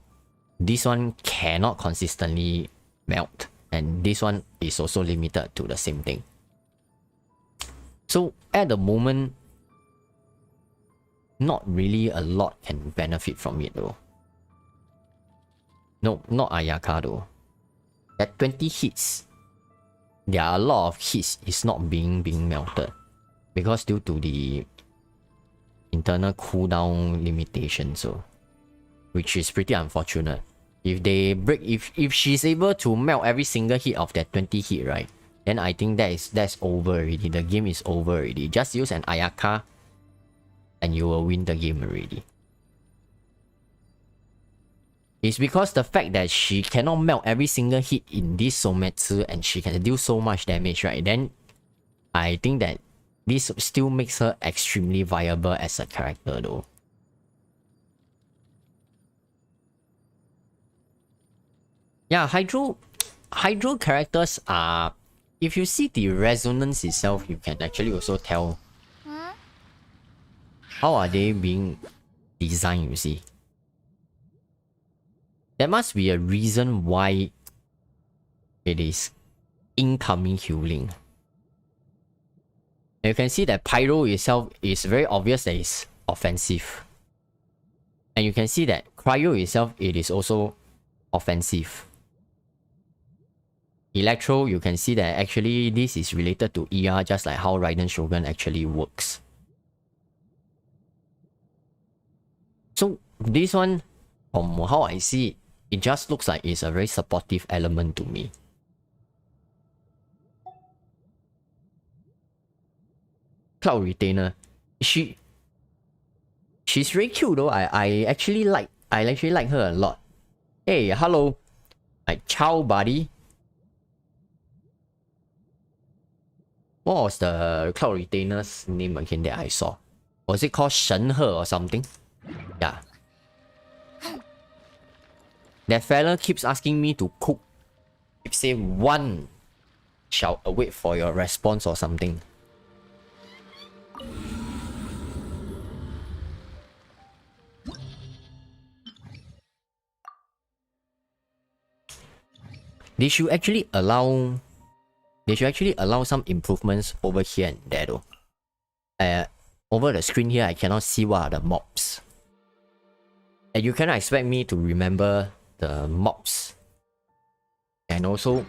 This one cannot consistently melt and this one is also limited to the same thing. So at the moment, not really a lot can benefit from it though. No, not Ayaka though. At 20 hits, there are a lot of hits is not being melted because due to the internal cooldown limitation, so which is pretty unfortunate. If they break, if she's able to melt every single hit of that 20 hit, right, then I think that's over already. The game is over already. Just use an Ayaka and you will win the game already. It's because the fact that she cannot melt every single hit in this Sometsu and she can deal so much damage, right? Then I think that this still makes her extremely viable as a character though. Yeah, Hydro characters are... If you see the resonance itself, you can actually also tell how are they being designed, you see. There must be a reason why it is incoming healing. And you can see that Pyro itself is very obvious that it's offensive. And you can see that Cryo itself, it is also offensive. Electro, you can see that actually this is related to ER just like how Raiden Shogun actually works. So this one, from how I see it, it just looks like it's a very supportive element to me. Cloud Retainer. She's very cute though. I actually like her a lot. Hey, hello. Like ciao buddy. What was the Cloud Retainer's name again that I saw? Was it called Shenhe or something? Yeah. That fella keeps asking me to cook. Keep say one shall await for your response or something. They should actually allow some improvements over here and there though. Over the screen here, I cannot see what are the mobs. And you cannot expect me to remember the mobs. And also,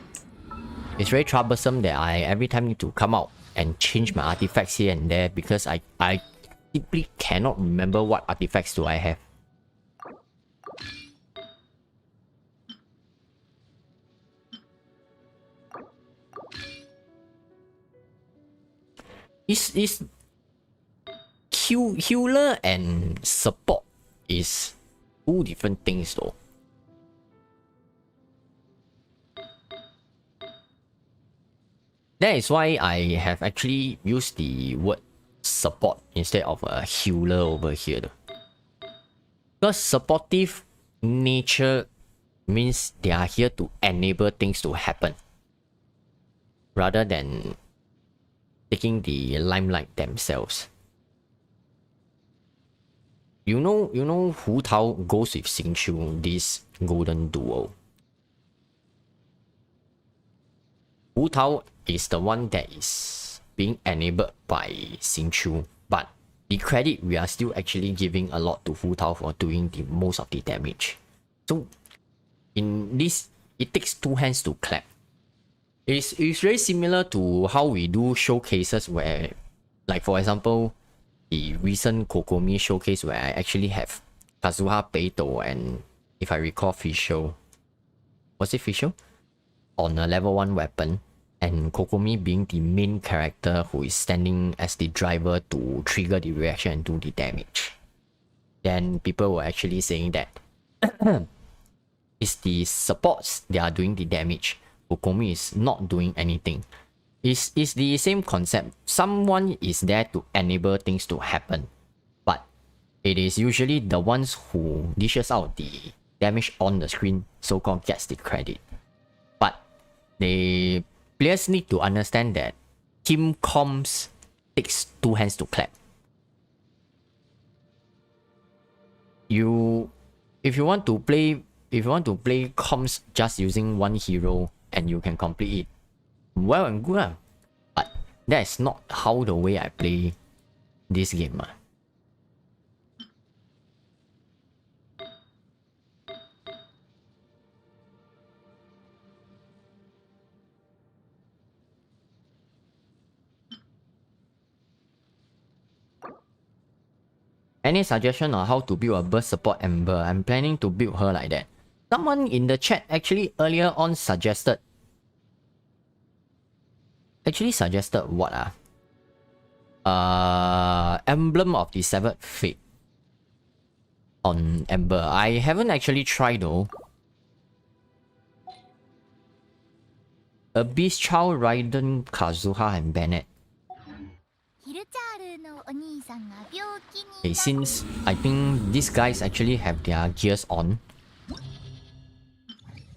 it's very troublesome that I every time need to come out and change my artifacts here and there because I simply cannot remember what artifacts do I have. Is healer and support is two different things though. That is why I have actually used the word support instead of a healer over here though. Because supportive nature means they are here to enable things to happen rather than taking the limelight themselves. You know Hu Tao goes with Xing Chu, this golden duo. Hu Tao is the one that is being enabled by Xing Chu, but the credit we are still actually giving a lot to Hu Tao for doing the most of the damage. So in this, it takes two hands to clap. It's very similar to how we do showcases where, like for example, the recent Kokomi showcase where I actually have Kazuha Beito and, if I recall, Fischl. Was it Fischl? On a level 1 weapon, and Kokomi being the main character who is standing as the driver to trigger the reaction and do the damage. Then people were actually saying that it's the supports that are doing the damage. Kokomi is not doing anything. It's the same concept. Someone is there to enable things to happen, but it is usually the ones who dishes out the damage on the screen, so-called gets the credit. But the players need to understand that team comms takes two hands to clap. If you want to play comms just using one hero and you can complete it. Well and good, but that is not how the way I play this game. Any suggestion on how to build a burst support Ember? I'm planning to build her like that. Someone in the chat actually earlier on suggested... what Emblem of the Severed Fate on Ember. I haven't actually tried though. Abyss Child, Raiden, Kazuha, and Bennett. Okay, since I think these guys actually have their gears on,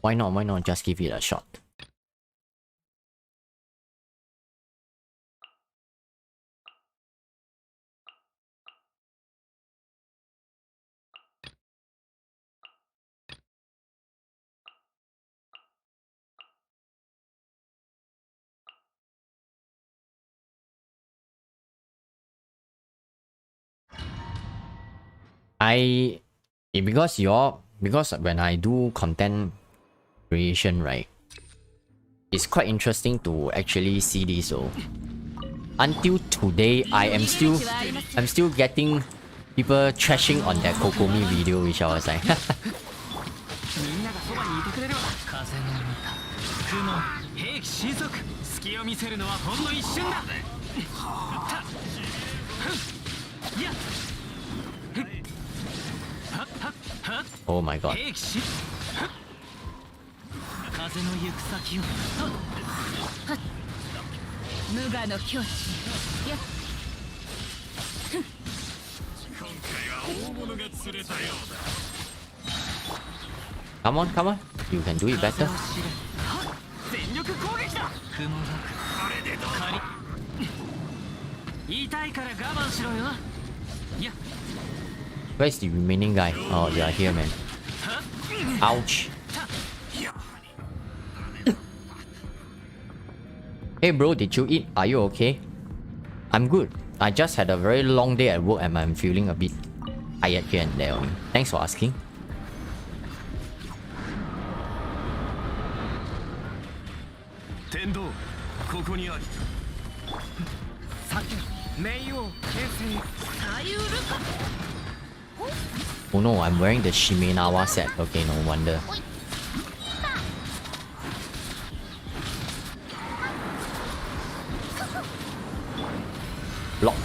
why not just give it a shot? Because when I do content creation, right, it's quite interesting to actually see this. So until today, I'm still getting people trashing on that Kokomi video, which I was like, oh my god. Come on. You can do it better. Where's the remaining guy? Oh, you are here, man. Ouch. Hey bro, did you eat? Are you okay? I'm good. I just had a very long day at work and I'm feeling a bit tired here and there. Thanks for asking. Oh no, I'm wearing the Shimenawa set. Okay, no wonder. Block.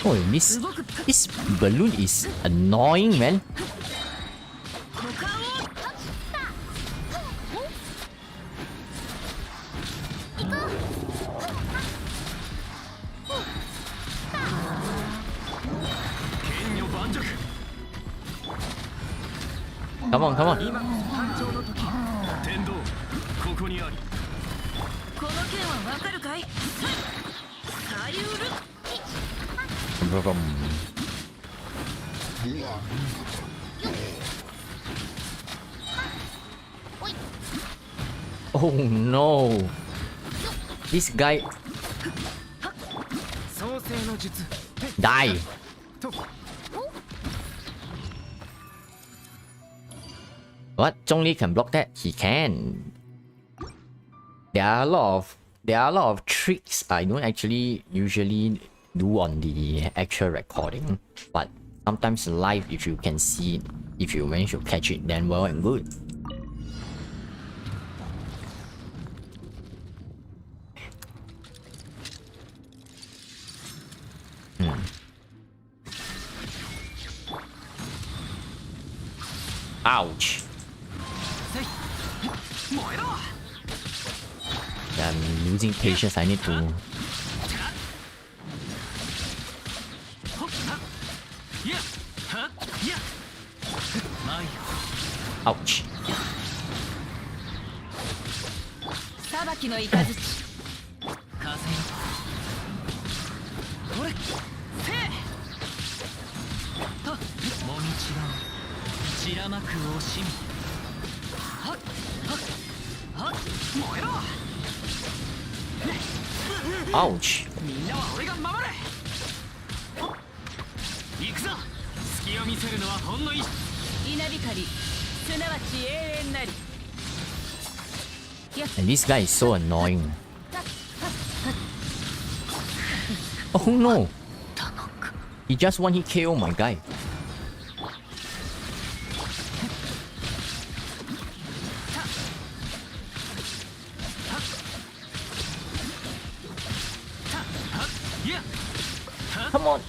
Oh, this balloon is annoying, man. Come on. Oh no! This guy... Die! What? Zhongli can block that? He can. There are a lot of tricks I don't actually usually do on the actual recording, but sometimes live, if you can see it, if you manage to catch it, then well and good. Ouch. Yeah, I'm losing patience. I need to... Ouch. 白幕惜しみはっはっはっ燃えろ Ouch. みんなは俺が守れ行くぞ隙を見せるのはほんの一稲光すなわち永遠なり And this guy is so annoying. Oh no! He just one hit KO my guy. Come on!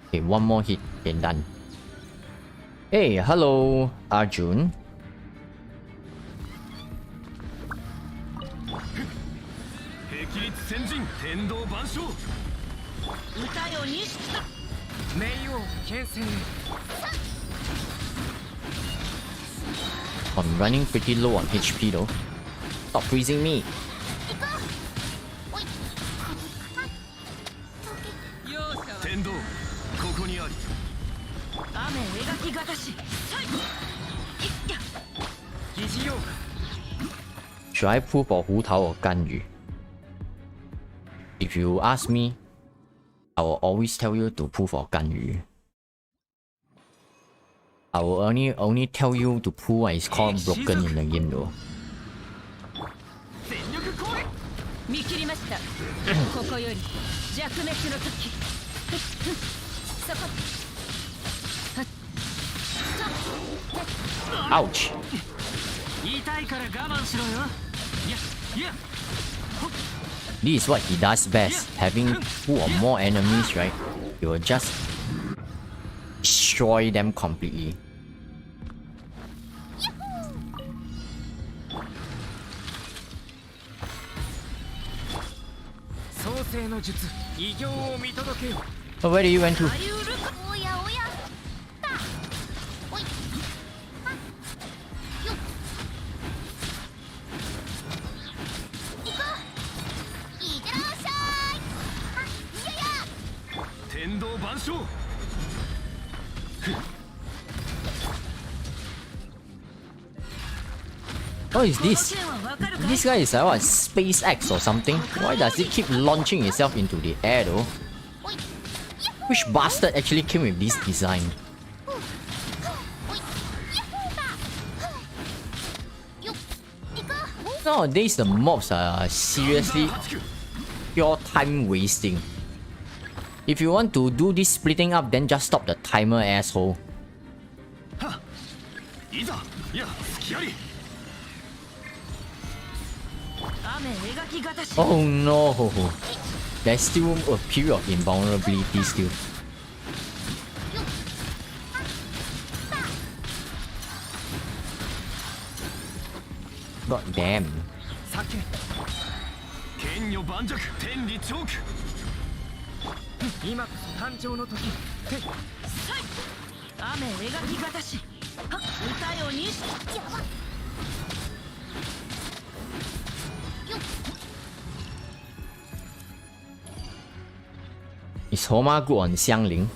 Okay, one more hit and done. Hey, hello, Arjun. 霹靂先陣天道万象歌よに冥王剣戦 I'm running pretty low on HP though. Stop freezing me. 容赦は天道ここにあり雨描きがたし疑似用 Should I pull for Hu Tao or Gan Yu? If you ask me, I will always tell you to pull for Gan Yu. I will only tell you to pull what is called broken in the game though. 全力攻撃見切りましたここより弱滅の時そこ Ouch! 痛いから我慢しろよいやいや This is what he does best. Having two or more enemies, right? He will just destroy them completely. 創世の術偉業を見届けよ But where did you went to? おやおやたおいはよっ行こういってらっしゃいはいやや天道万象 What is this? This guy is like what, SpaceX or something? Why does he keep launching himself into the air though? おい Which bastard actually came with this design? おいやっほーだよっ行こう Nowadays the mobs are seriously pure time wasting. If you want to do this splitting up, then just stop the timer, asshole. いざいや隙あり 雨描きがたし Oh no! There's still a period of invulnerability still. God damn. 酒剣女盤石天理チョーク今こそ誕生の時雨描きがたし歌よにやば Is Homa good on Xiangling?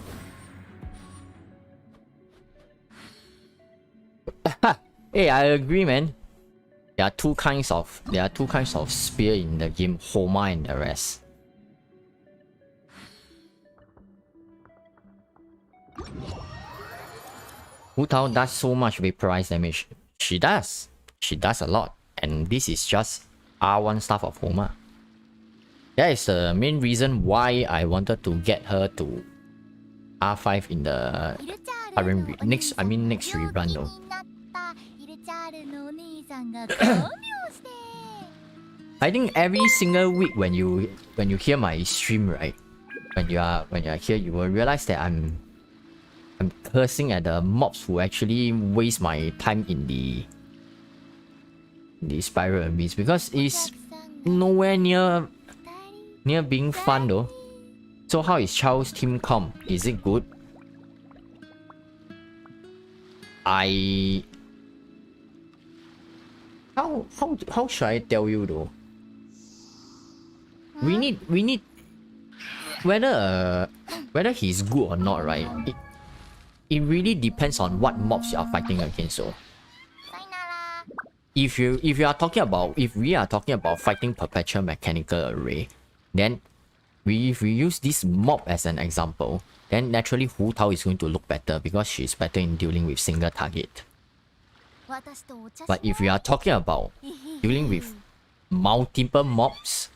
Hey, I agree, man. There are two kinds of spear in the game, Homa and the rest. Hu Tao does so much vaporize damage. She does. She does a lot. And this is just R1 stuff of Homa. That is the main reason why I wanted to get her to R5 in the current next rerun though. I think every single week when you hear my stream, right? When you are here, you will realize that I'm cursing at the mobs who actually waste my time in the spiral abyss because it's nowhere near being fun though. So how is Child's team comp? Is it good? How should I tell you though? We need whether he's good or not, right? it really depends on what mobs you are fighting against. So さよなら if we are talking about fighting perpetual mechanical array, then if we use this mob as an example, then naturally Hu Tao is going to look better because she's better in dealing with single target. 私とお茶し But if we are talking about dealing with multiple mobs,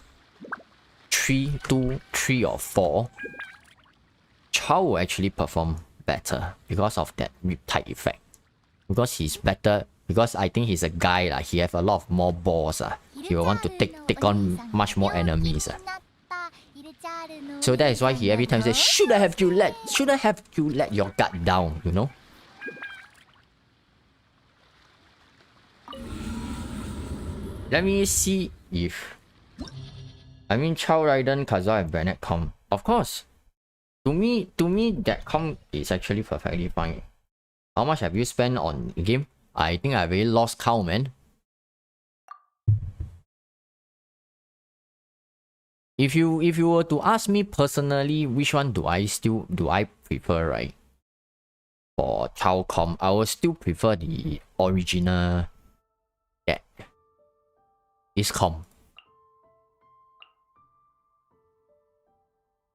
3, 2, 3 or 4, Chao will actually perform better because of that riptide effect. Because he's better, because I think he's a guy, he have a lot of more balls. He will want to take on much more enemies. So that is why he every time says, should I have you let your guard down, you know? Let me see if... I mean, Chao Raiden, Kazuha, and Bennett comp. Of course. To me, that comp is actually perfectly fine. How much have you spent on the game? I think I really lost count, man. If you were to ask me personally, which one do I prefer, right? For Chao comp, I would still prefer the original deck. This comp.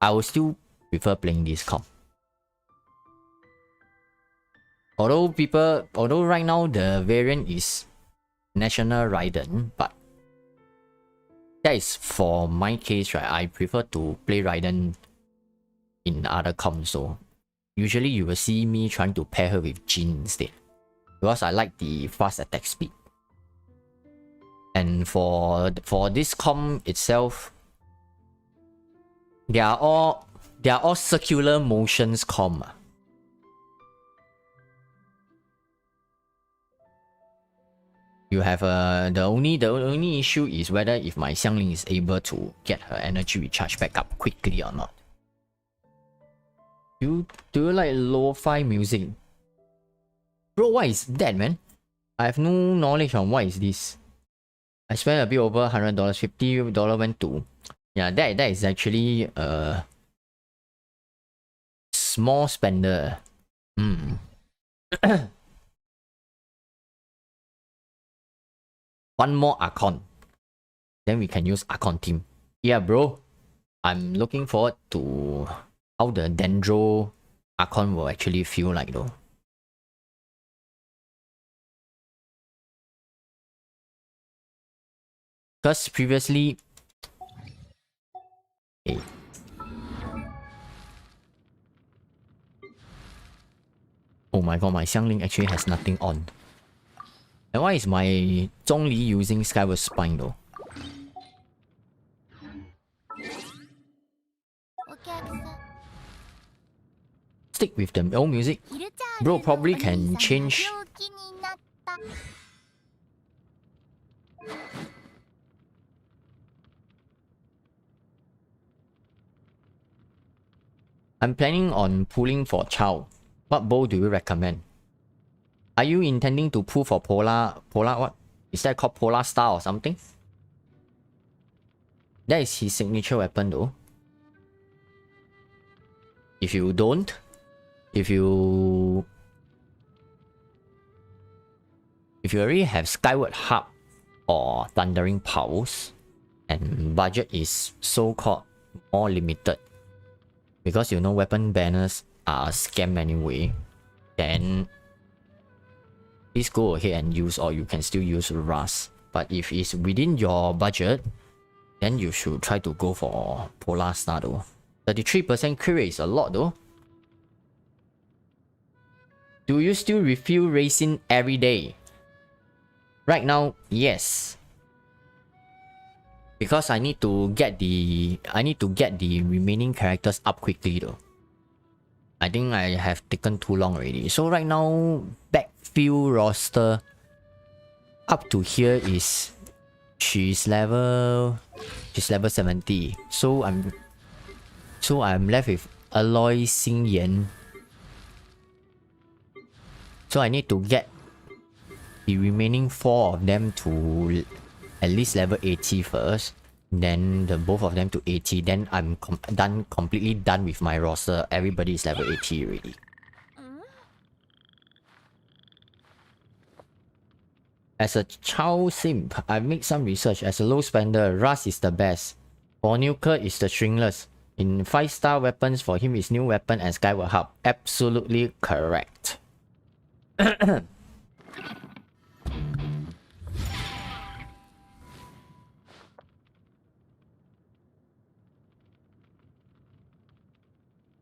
I will still prefer playing this comp. Although right now the variant is National Raiden, but that is for my case, right? I prefer to play Raiden in other comps, so usually you will see me trying to pair her with Jin instead, because I like the fast attack speed. And for this comp itself, they are all circular motions comp. You have the only issue is whether if my Xiangling is able to get her energy recharge back up quickly or not. Do you like lo-fi music? Bro, what is that, man? I have no knowledge on what is this. I spent a bit over $100, $50 went to... Yeah, that is actually a small spender. One more Archon. Then we can use Archon team. Yeah, bro. I'm looking forward to how the Dendro Archon will actually feel like though. Because previously... Okay. Oh my god, my Xiangling actually has nothing on. And why is my Zhongli using Skyward Spine though? Stick with the old music. Bro probably can change. I'm planning on pulling for Chao. What bow do you recommend? Are you intending to pull for Polar what? Is that called Polar Star or something? That is his signature weapon though. If you don't, if you already have Skyward Harp or Thundering Pulse, and budget is so-called more limited, because you know weapon banners are a scam anyway, then please go ahead and use, or you can still use Rust. But if it's within your budget, then you should try to go for Polar Star though. 33% crit rate is a lot though. Do you still refill resin every day? Right now, yes. Because I need to get the remaining characters up quickly though. I think I have taken too long already. So right now, backfill roster up to here is she's level 70. So I'm left with Aloy Xingyan. So I need to get the remaining 4 of them to at least level 80 first. Then both of them to 80. Then I'm completely done with my roster. Everybody is level 80 already. As a child simp, I make some research. As a low spender, Rust is the best. For nuker is the stringless. In 5-star weapons, for him is new weapon and Skyward Hub. Absolutely correct.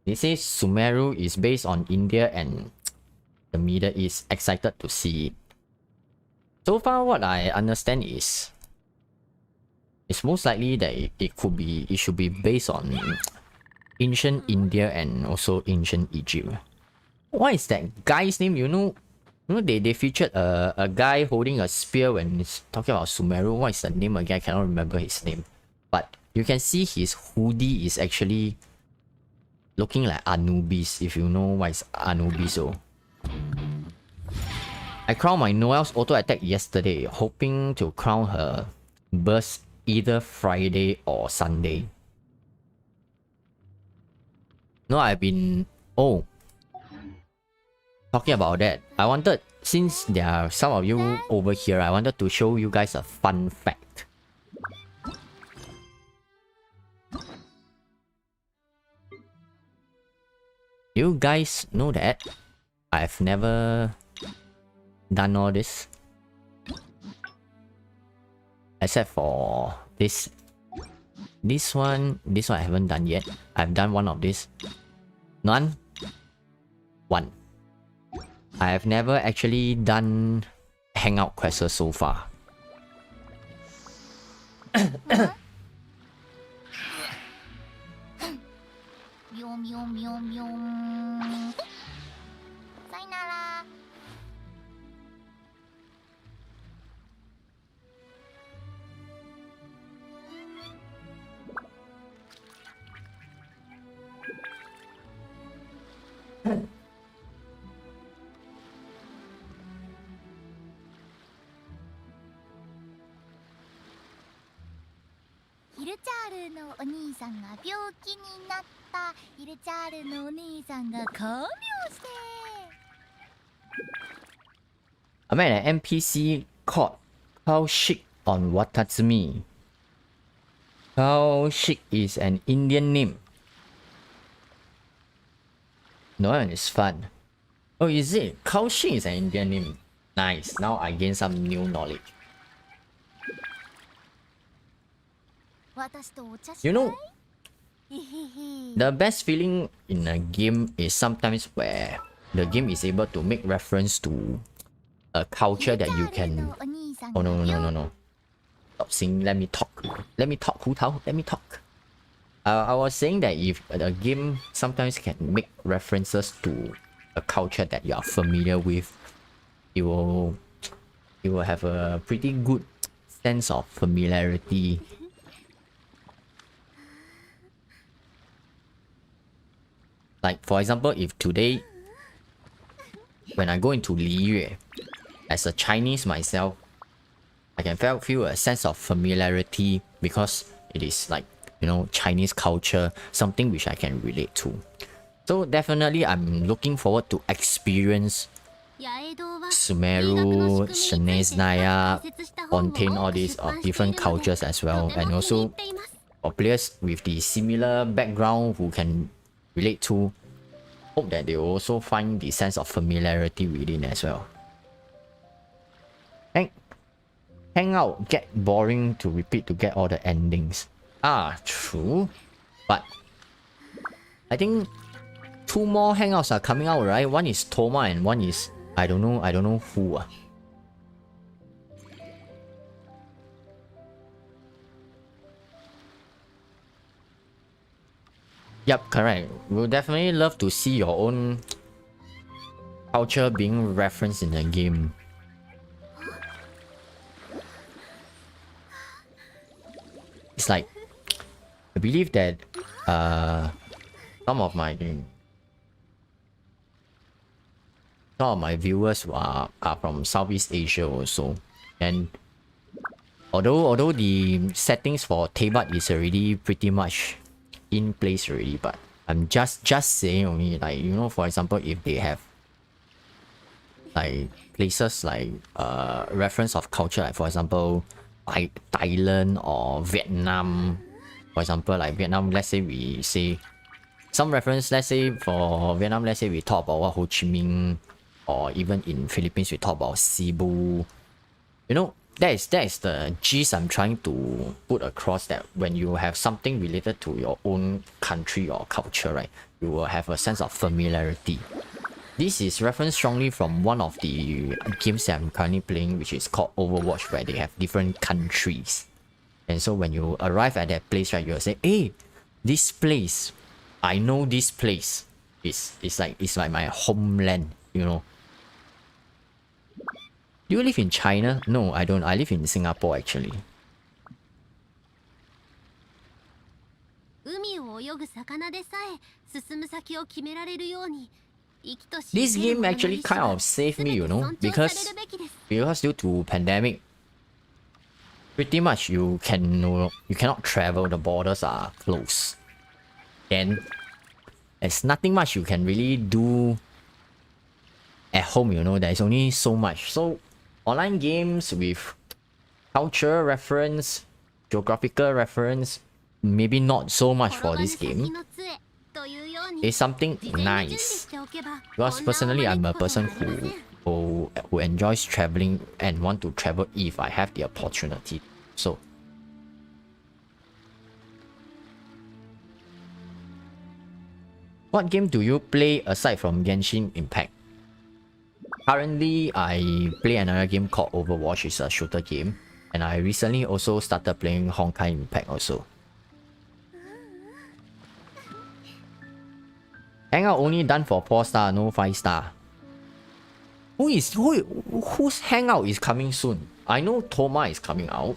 They say Sumeru is based on India and the Middle East. Excited to see it. So far, what I understand is it's most likely that it should be based on ancient India and also ancient Egypt. What is that guy's name? You know they featured a guy holding a spear when it's talking about Sumeru. What is the name again? I cannot remember his name. But you can see his hoodie is actually looking like Anubis, if you know what is Anubis. So I crowned my Noel's auto attack yesterday, hoping to crown her burst either Friday or Sunday. No, I've been... Oh. Talking about that, I wanted... Since there are some of you over here, I wanted to show you guys a fun fact. You guys know that I've never done all this except for this one I haven't done yet. I've done one of this. One. I have never actually done hangout quests so far. Yum yum yum yum. Sayonara. Hilchar のお兄さんが病気になった。ヒルチャールのお兄さんが看病して。I met an NPC called Kaushik on Watatsumi. Kaushik is an Indian name. No one is fun. Oh, is it? Kaushik is an Indian name. Nice. Now I gain some new knowledge. You know, the best feeling in a game is sometimes where the game is able to make reference to a culture that you can... Oh no. Stop singing, let me talk, Hu Tao, let me talk. I was saying that if the game sometimes can make references to a culture that you are familiar with, it will have a pretty good sense of familiarity. Like, for example, if today, when I go into Liyue, as a Chinese myself, I can feel a sense of familiarity because it is like, you know, Chinese culture, something which I can relate to. So definitely I'm looking forward to experience Sumeru, Shanaznaya, Fontaine, all these of different cultures as well. And also for players with the similar background who can relate to, hope that they will also find the sense of familiarity within as well. Hangout get boring to repeat to get all the endings. Ah, true. But I think 2 more hangouts are coming out, right? One is Toma and one is I don't know who. Yep, correct. We'll definitely love to see your own culture being referenced in the game. It's like, I believe that some of my viewers are from Southeast Asia also, and although the settings for Tebat is already pretty much in place already, but I'm just saying only, like, you know, for example, if they have like places like reference of culture, like for example, Thailand or Vietnam. For example, like Vietnam, let's say we say some reference, let's say for Vietnam, let's say we talk about what Ho Chi Minh, or even in Philippines we talk about Cebu. You know, that is the gist I'm trying to put across, that when you have something related to your own country or culture, right, you will have a sense of familiarity. This is referenced strongly from one of the games that I'm currently playing, which is called Overwatch, where they have different countries. And so when you arrive at that place, right, you'll say, hey, this place, I know this place. It's like my homeland, you know. Do you live in China? No, I don't. I live in Singapore actually. 海を泳ぐ魚でさえ進む先を決められるように This game actually kind of saved me, you know, because due to pandemic, pretty much you cannot travel. The borders are closed, and there's nothing much you can really do at home. You know, there's only so much. So online games with culture reference, geographical reference, maybe not so much for this game. It's something nice. Because personally, I'm a person who enjoys traveling and want to travel if I have the opportunity. So what game do you play aside from Genshin Impact? Currently, I play another game called Overwatch. It's a shooter game. And I recently also started playing Honkai Impact also. Hangout only done for 4-star, no 5-star. Whose Hangout is coming soon? I know Toma is coming out.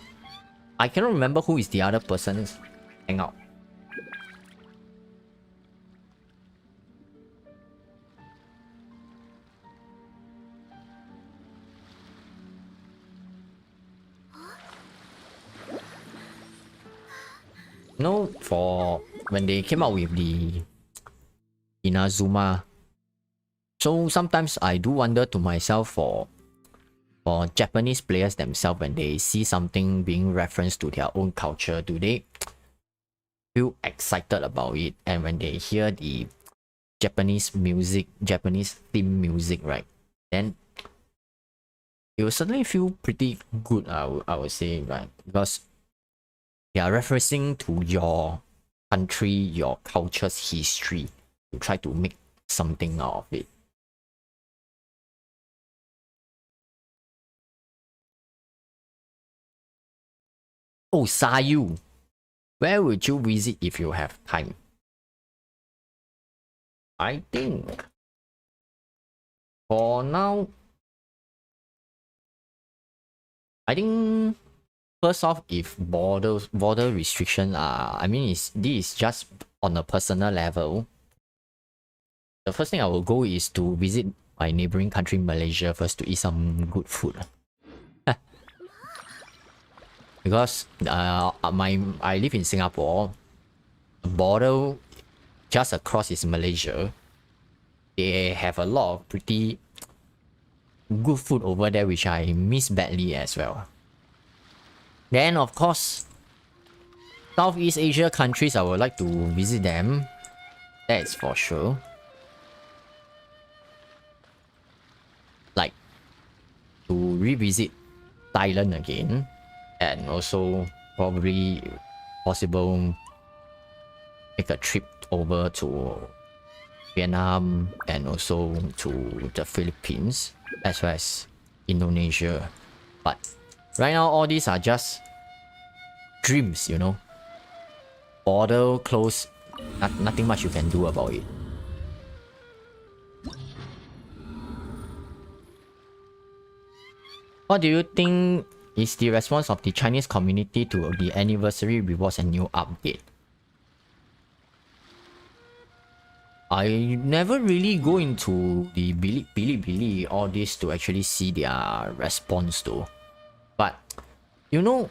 I cannot remember who is the other person's Hangout. No, for when they came out with the Inazuma. So sometimes I do wonder to myself for Japanese players themselves, when they see something being referenced to their own culture, do they feel excited about it? And when they hear the Japanese music, Japanese theme music, right, then it will certainly feel pretty good, I would say, right? Because they are referencing to your country, your culture's history, to try to make something out of it. Oh, Sayu, where would you visit if you have time? I think for now, I think first off, if border restrictions are, I mean, this is just on a personal level. The first thing I will go is to visit my neighboring country, Malaysia, first to eat some good food. Because I live in Singapore, the border just across is Malaysia. They have a lot of pretty good food over there, which I miss badly as well. Then of course, Southeast Asia countries, I would like to visit them. That's for sure. Like to revisit Thailand again, and also probably possible make a trip over to Vietnam and also to the Philippines as well as Indonesia. But right now all these are just dreams, you know. Border closed, nothing much you can do about it. What do you think is the response of the Chinese community to the anniversary rewards and new update? I never really go into the Bilibili all this to actually see their response though. But you know,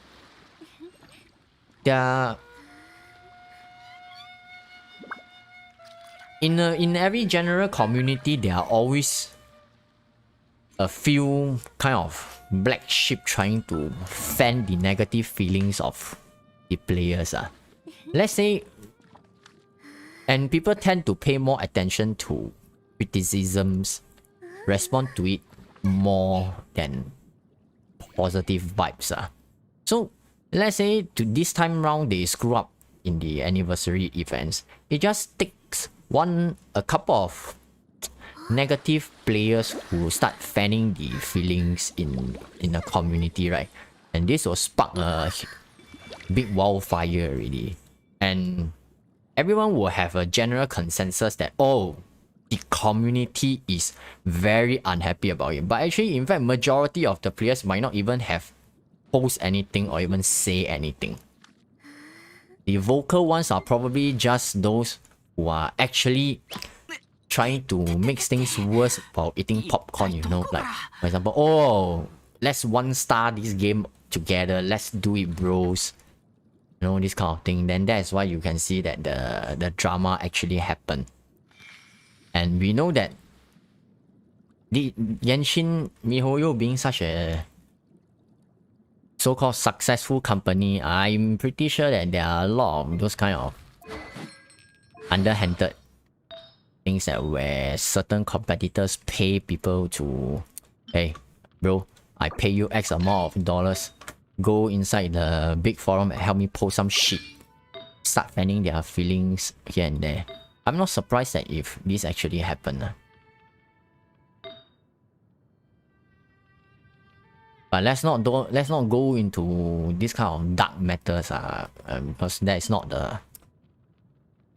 in every general community, there are always a few kind of black sheep trying to fan the negative feelings of the players. Let's say, and people tend to pay more attention to criticisms, respond to it more than positive vibes. So let's say to this time round they screw up in the anniversary events. It just takes a couple of negative players who start fanning the feelings in the community, right? And this will spark a big wildfire already. And everyone will have a general consensus that, oh, the community is very unhappy about it. But actually, in fact, majority of the players might not even have post anything or even say anything. The vocal ones are probably just those who are actually trying to make things worse while eating popcorn, you know, like, for example, oh, let's 1-star this game together, let's do it, bros. You know, this kind of thing. Then that's why you can see that the drama actually happened. And we know that the Genshin MiHoYo being such a so-called successful company, I'm pretty sure that there are a lot of those kind of underhanded things that where certain competitors pay people to, hey, bro, I pay you X amount of dollars, go inside the big forum and help me post some shit, start fanning their feelings here and there. I'm not surprised that if this actually happened. But let's not go into this kind of dark matters, because that is not the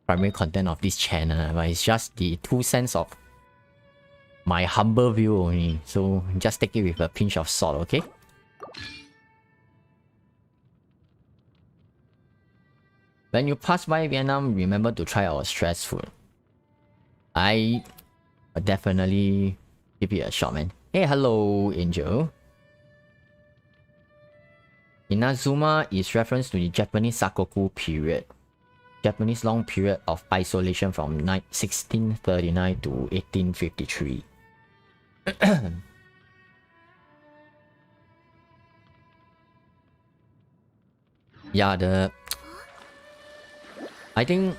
primary content of this channel. But it's just the 2 cents of my humble view only. So just take it with a pinch of salt, okay? When you pass by Vietnam, remember to try our stress food. I definitely give it a shot, man. Hey, hello, Angel. Inazuma is reference to the Japanese Sakoku period. Japanese long period of isolation from 1639 to 1853. Yeah, I think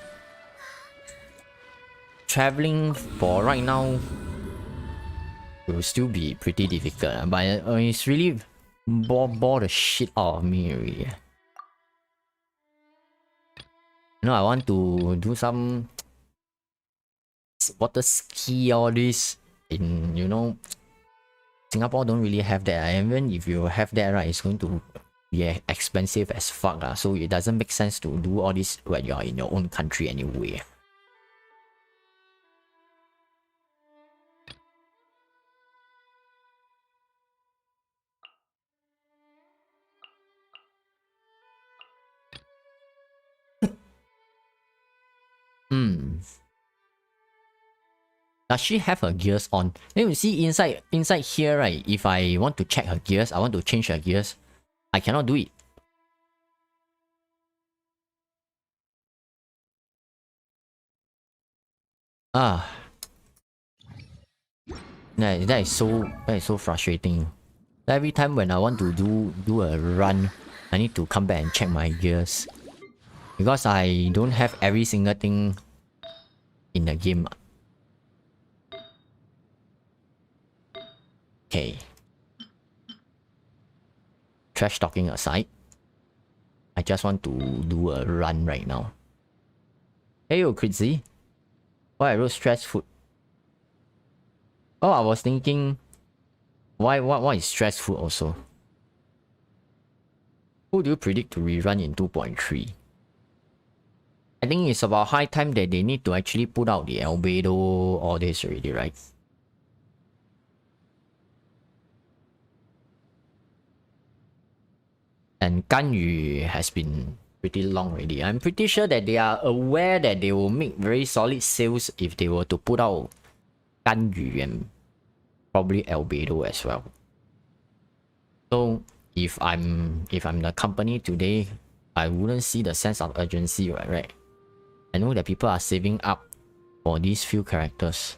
traveling for right now will still be pretty difficult, but it's really bore the shit out of me already. You know, I want to do some water ski, all this in, you know, Singapore don't really have that. Even if you have that, right, it's going to be expensive as fuck. So it doesn't make sense to do all this when you're in your own country anyway. Does she have her gears on? Then you see inside here, right? If I want to check her gears, I want to change her gears, I cannot do it. That is so frustrating. Every time when I want to do a run, I need to come back and check my gears because I don't have every single thing in the game. Okay. Trash talking aside, I just want to do a run right now. Hey yo, Critzy. Why I wrote stress food? Oh, I was thinking, why is stress food also? Who do you predict to rerun in 2.3? I think it's about high time that they need to actually put out the albedo, all this already, right? And Ganyu has been pretty long already. I'm pretty sure that they are aware that they will make very solid sales if they were to put out Ganyu and probably albedo as well. So if I'm the company today, I wouldn't see the sense of urgency, right? I know that people are saving up for these few characters.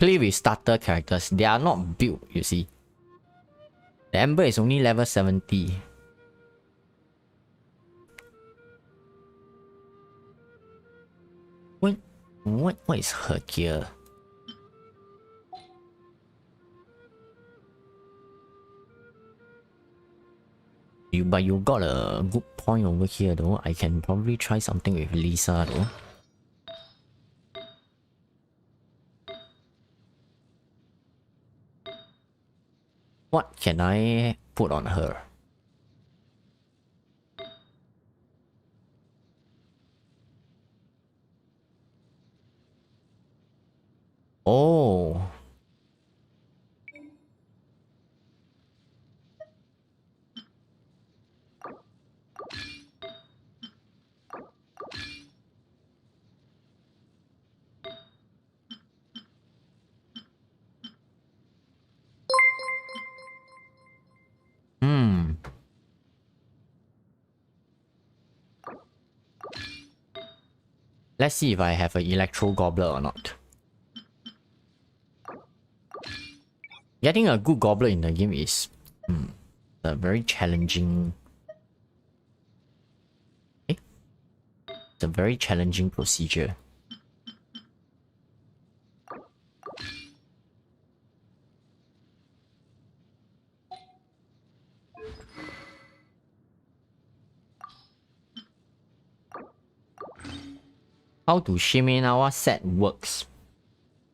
play with starter characters. They are not built, you see. The Ember is only level 70. What is her gear? But you got a good point over here though. I can probably try something with Lisa though. What can I put on her? Oh. Let's see if I have an Electro Gobbler or not. Getting a good Gobbler in the game is a very challenging... It's a very challenging procedure. How to Shimenawa set works.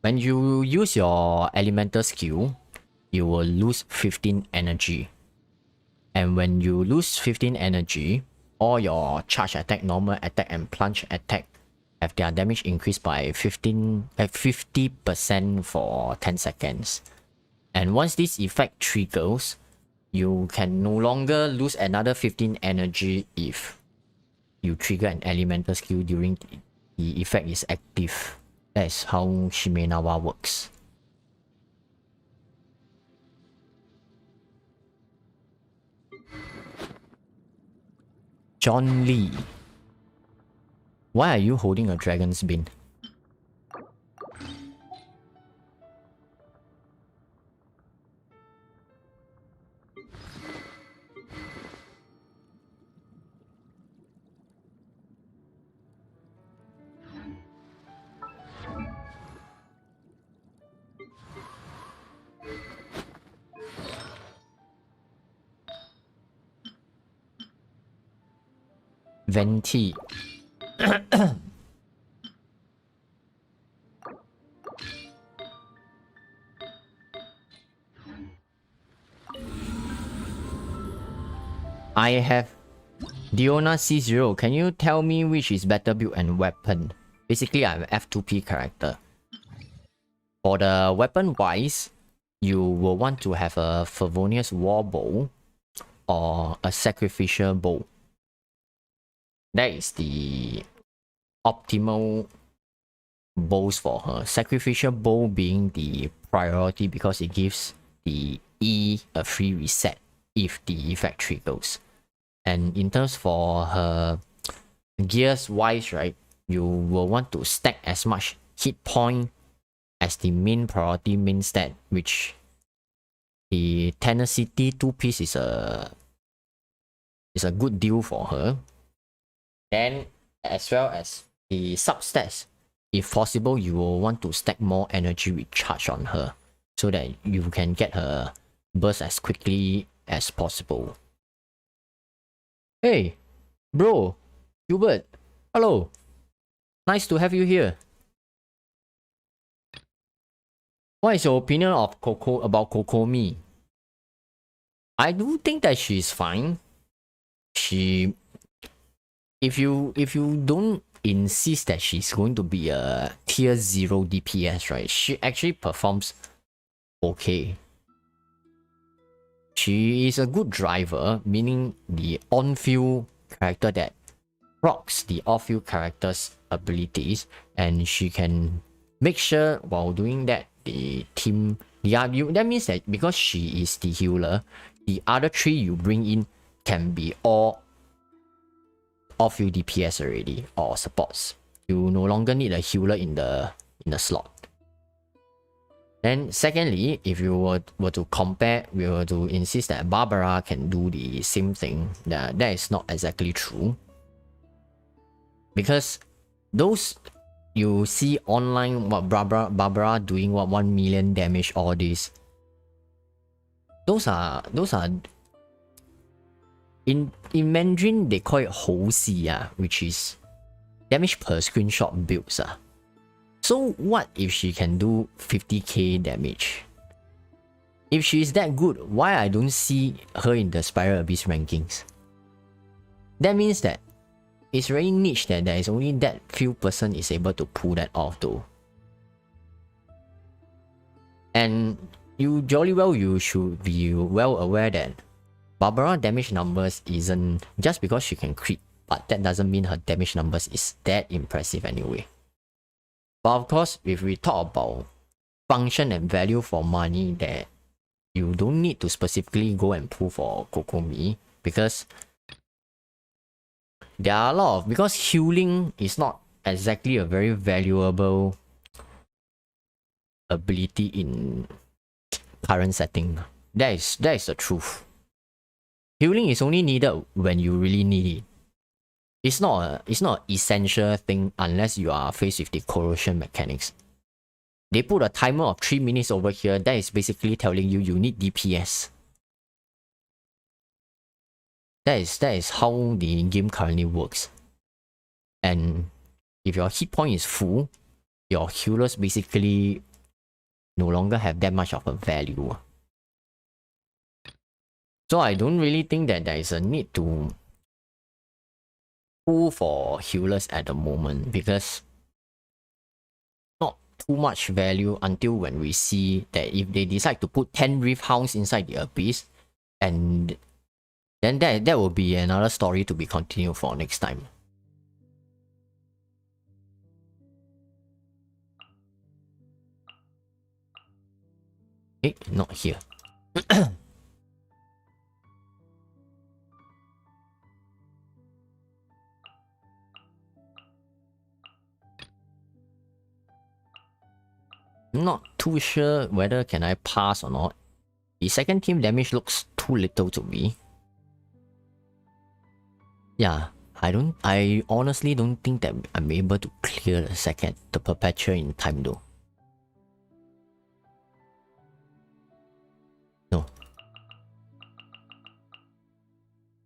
When you use your elemental skill, you will lose 15 energy. And when you lose 15 energy, all your charge attack, normal attack and plunge attack have their damage increased by 50% for 10 seconds. And once this effect triggers, you can no longer lose another 15 energy if you trigger an elemental skill during the effect is active. That is how Shimenawa works. John Lee. Why are you holding a dragon's bin? Venti. I have Diona C0. Can you tell me which is better build and weapon? Basically, I'm an F2P character. For the weapon wise, you will want to have a Favonius War Bow or a Sacrificial Bow. That is the optimal bows for her. Sacrificial Bow being the priority because it gives the E a free reset if the effect triggers. And in terms for her gears wise, right, you will want to stack as much hit point as the main priority main stat, which the tenacity 2-piece is a good deal for her. Then, as well as the substats, if possible, you will want to stack more energy recharge on her so that you can get her burst as quickly as possible. Hey, bro, Hubert, hello. Nice to have you here. What is your opinion of about Kokomi? I do think that she's fine. If you don't insist that she's going to be a tier 0 DPS, right, she actually performs okay. She is a good driver, meaning the on-field character that procs the off-field character's abilities, and she can make sure while doing that the team, that means that because she is the healer, the other 3 you bring in can be all off-field DPS already or supports. You no longer need a healer in the slot. Then secondly, if you were to compare, we were to insist that Barbara can do the same thing, that is not exactly true. Because those you see online, what Barbara doing, what 1 million damage, all this. Those are in Mandarin they call it 猴戏, which is damage per screenshot builds. So what if she can do 50k damage? If she is that good, why I don't see her in the Spiral Abyss rankings? That means that it's very niche that there is only that few person is able to pull that off though. And you jolly well you should be well aware that Barbara damage numbers isn't just because she can crit, but that doesn't mean her damage numbers is that impressive anyway. But of course, if we talk about function and value for money, that you don't need to specifically go and pull for Kokomi, because there are a lot of, because healing is not exactly a very valuable ability in current setting. That is the truth. Healing is only needed when you really need it. It's not an essential thing unless you are faced with the corrosion mechanics. They put a timer of 3 minutes over here. That is basically telling you need DPS. That is how the game currently works. And if your hit point is full, your healers basically no longer have that much of a value. So I don't really think that there is a need to pull for healers at the moment, because not too much value until when we see that if they decide to put 10 Rift Hounds inside the Abyss, and then that will be another story to be continued for next time. Okay, not here. Not too sure whether can I pass or not. The second team damage looks too little to me. Yeah, I honestly don't think that I'm able to clear the Perpetua in time though. No.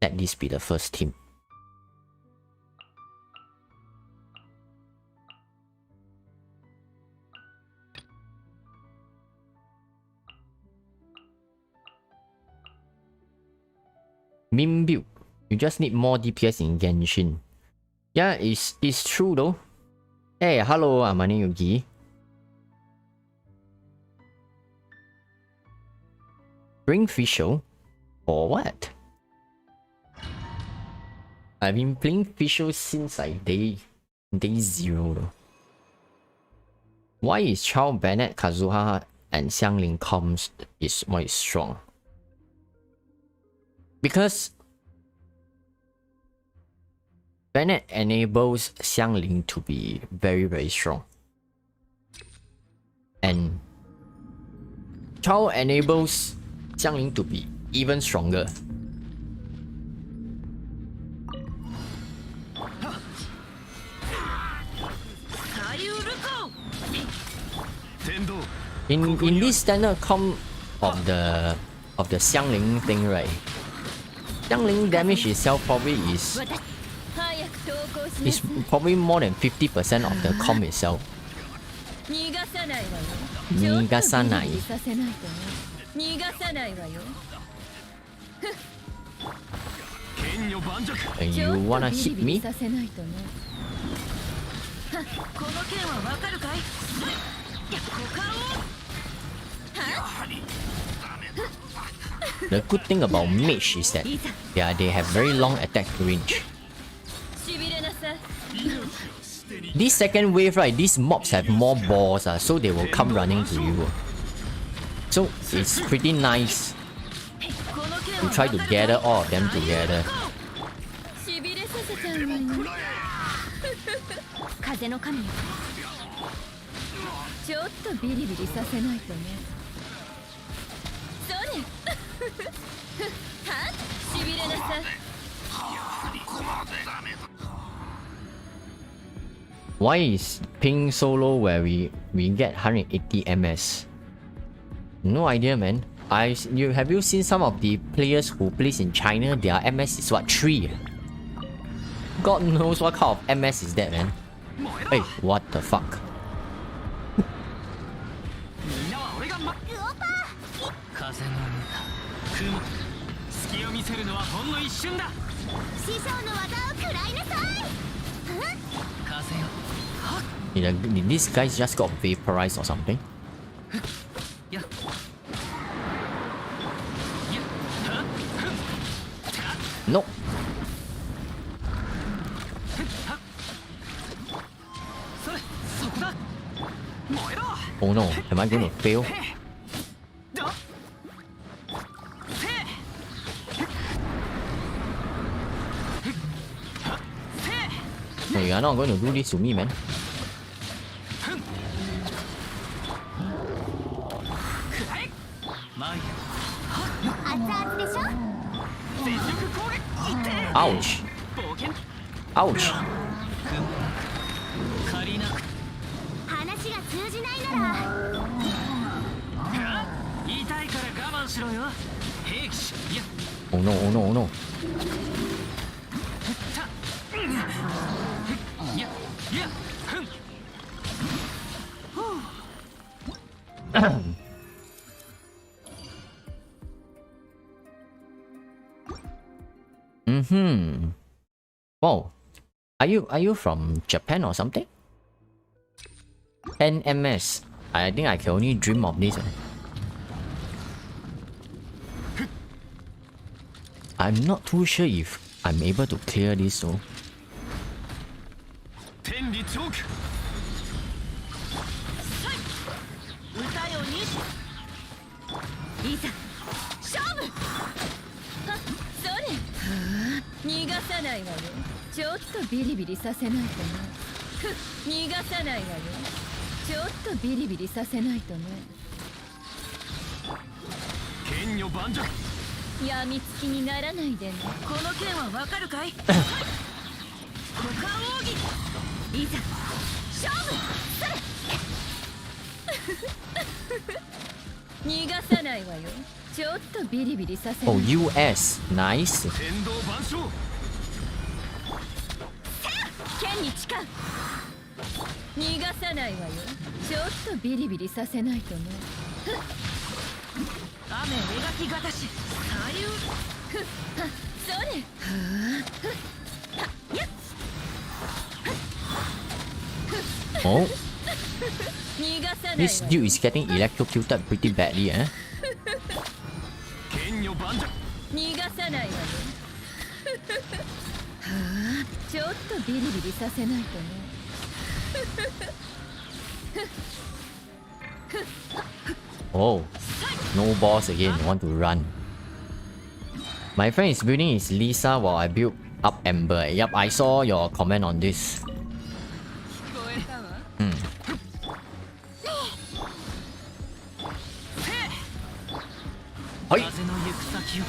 Let this be the first team. Meme build. You just need more DPS in Genshin. Yeah, it's true though. Hey, hello, I'm Yugi. Bring Fischl? For what? I've been playing Fischl since like day 0 though. Why is Childe, Bennett, Kazuha, and Xiangling comms is more strong? Because Bennett enables Xiangling to be very, very strong. And Childe enables Xiangling to be even stronger. In this standard comp of the Xiangling thing, right? Xiangling damage itself probably is probably more than 50% of the comp itself. Nigasanai. And you wanna hit me? The good thing about mage is that they have very long attack range. This second wave, right, these mobs have more balls, so they will come running to you. So it's pretty nice to try to gather all of them together. ちょっとビリビリさせないとね。それはっしびれなさい。 Why is ping so low where we get 180 ms? No idea, man. Have you seen some of the players who plays in China? Their ms is what, 3? God knows what kind of ms is that, man. Hey, what the fuck? みんなは俺が風の雲隙を見せるのはほんの一瞬だ。師匠の技を食らいなさい。風よ Did these guys just got vaporized or something? ややは No. それそこだ燃えろ Oh no, am I going to fail? どせ No, you are not going to do this to me, man. マイ熱々でしょ。全力攻撃いって Ouch. 冒険 Ouch. 借りなく話が通じないなら痛いから我慢しろよ兵器しいや Oh no, oh no, oh no. いやいやふん Wow. Are you from Japan or something? 10 ms. I think I can only dream of this. I'm not too sure if I'm able to clear this though. 天理チョーク歌よにいざ勝負。はっそれ逃がさないわよ。ちょっとビリビリさせないとね。ふっ逃がさないわよ。ちょっとビリビリさせないとね。剣女盤石やみつきにならないでね。この剣はわかるかい？股間奥義いざ勝負。それ逃がさないわよ。ちょっとビリビリさせない。 Oh, US. Nice. 天道万象剣に誓う。逃がさないわよ。ちょっとビリビリさせないとね。ふっ雨描きがたし左右ふっはっそれふっはっやっ Oh, 逃がさないわ this よ。 dude is getting electrocuted pretty badly, eh? 剣女盤石逃がさないわよ。ちょっとビリビリさせないとね。Oh, no boss again. Want to run? My friend is building his Lisa while I build up Ember. Yup, I saw your comment on this. 聞こえたわ。はい風の行く先を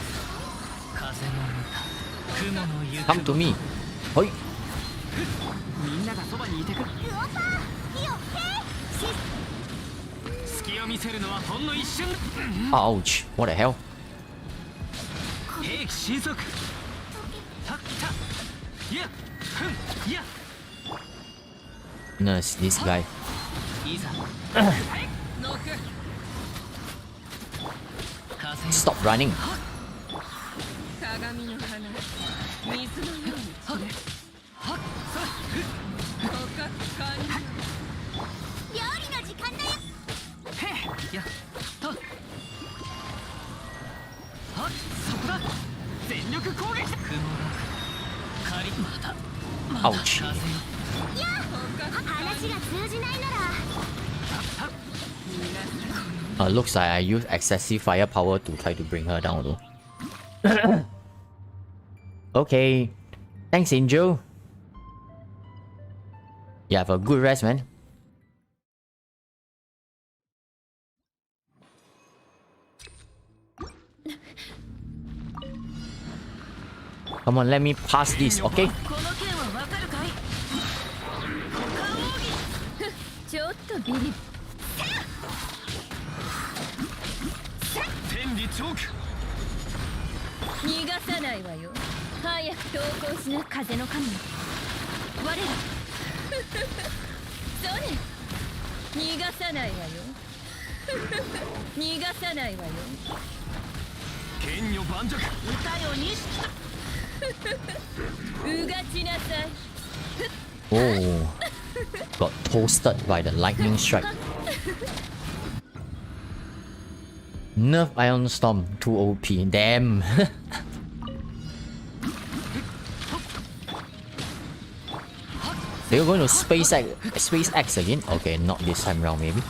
風の歌雲の行く Come to me. Hoi. みんながそばにいてくれウオパー火を隙を見せるのはほんの一瞬 Ouch. What the hell? 兵器神速たったいやふんいや Nurse, this guy. いざノック風 Stop running. 鏡の花水のようにはっはっ互角完了。料理の時間だよ。へいやとはっそこだ全力攻撃だ雲が仮また Ouch. 風よ話が通じないなら Looks like I used excessive firepower to try to bring her down though. Okay. Thanks, Angel. You have a good rest, man. Come on, let me pass this, okay? この件はわかるかい？股間奥義。ふっ、ちょっとビリ。天理チョーク。逃がさないわよ。早く投降しな、風の神よ。我らそれ逃がさないわよ逃がさないわよ。剣女盤石。歌よ錦うがちなさい。 Oh, got toasted by the lightning strike. Nerf IonStorm 2 OP. Damn. They're going to SpaceX again? Okay, not this time round maybe.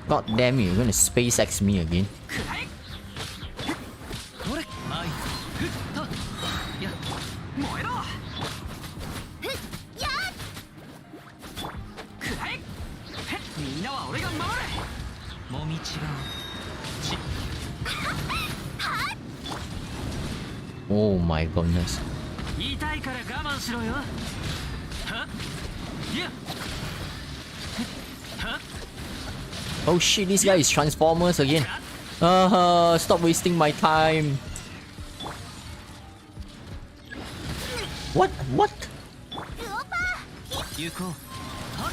God damn you, you're gonna SpaceX me again. これ前ふっとや燃えろくらえみんなは俺が守るもみちがち Oh my goodness. 痛いから我慢しろよはっいやはっ Oh shit, this guy is Transformers again. Stop wasting my time. What? What? 行こうはっ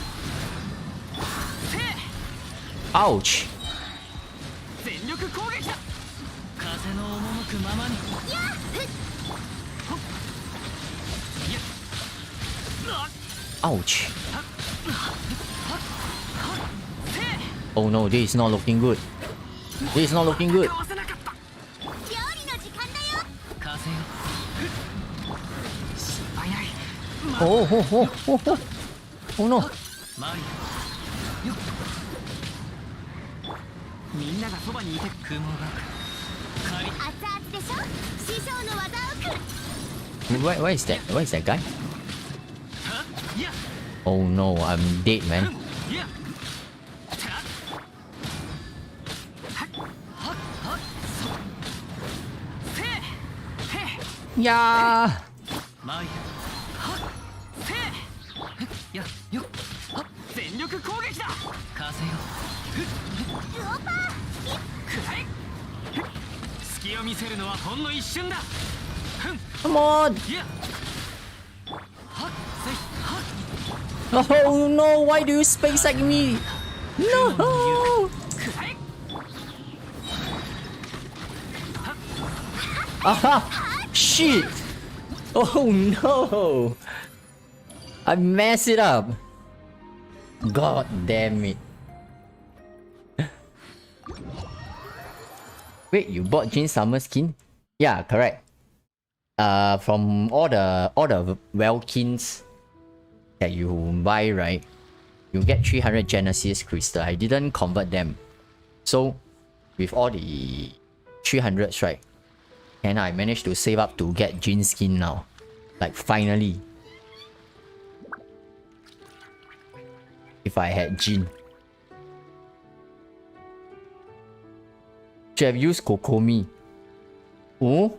せ Ouch. 全力攻撃だ風の赴くままにやほっいやOuch. はっはっはっせ Oh no, this is not looking good. This is not looking good. かわせなかった料理の時間だよ。風よ失敗ない Oh, oh, oh, oh, oh. Oh no. マリアよっみんながそばにいて雲が仮熱々でしょ。師匠の技をくる。 Where is that? Where is that guy? はっいや Oh no, I'm dead, man. いやたはっはっはっそせへ Yeah. マリアはっせやよっはっ全力攻撃だ風よルオパくらえ隙を見せるのはほんの一瞬だふん Come on. いやはっせはっ Oh no, why do you SpaceX me? No. くらえ Aha. Shit. Oh no. I messed it up. God damn it. Wait, you bought Jin Summer skin? Yeah, correct. From all the Welkins that you buy, right? You get 300 Genesis crystal. I didn't convert them. So with all the 300s, right? And I managed to save up to get Jin skin now. Like finally. If I had Jin. Should have used Kokomi. Oh?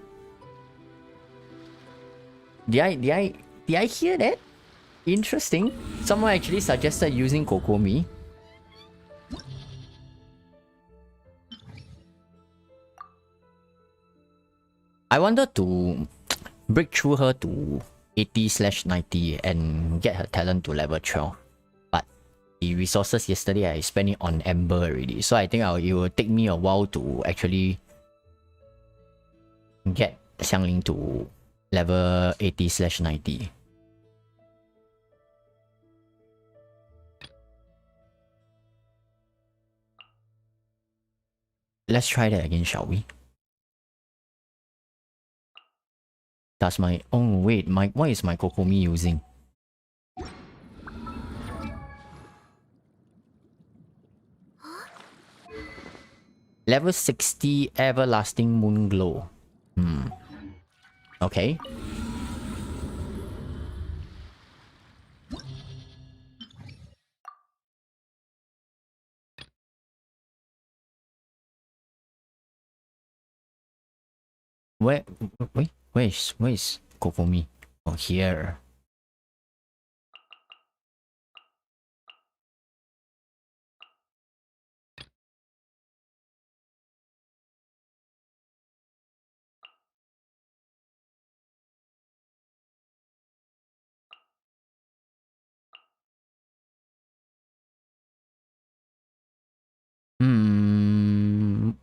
Did I hear that? Interesting. Someone actually suggested using Kokomi. I wanted to break through her to 80/90 and get her talent to level 12. But the resources yesterday I spent it on Ember already. So I think it will take me a while to actually get Xiangling to level 80/90. Let's try that again, shall we? Does my... Oh wait, what is my Kokomi using? Level 60 Everlasting Moon Glow. Okay. Where? Wait, where is Kokomi? Oh, here.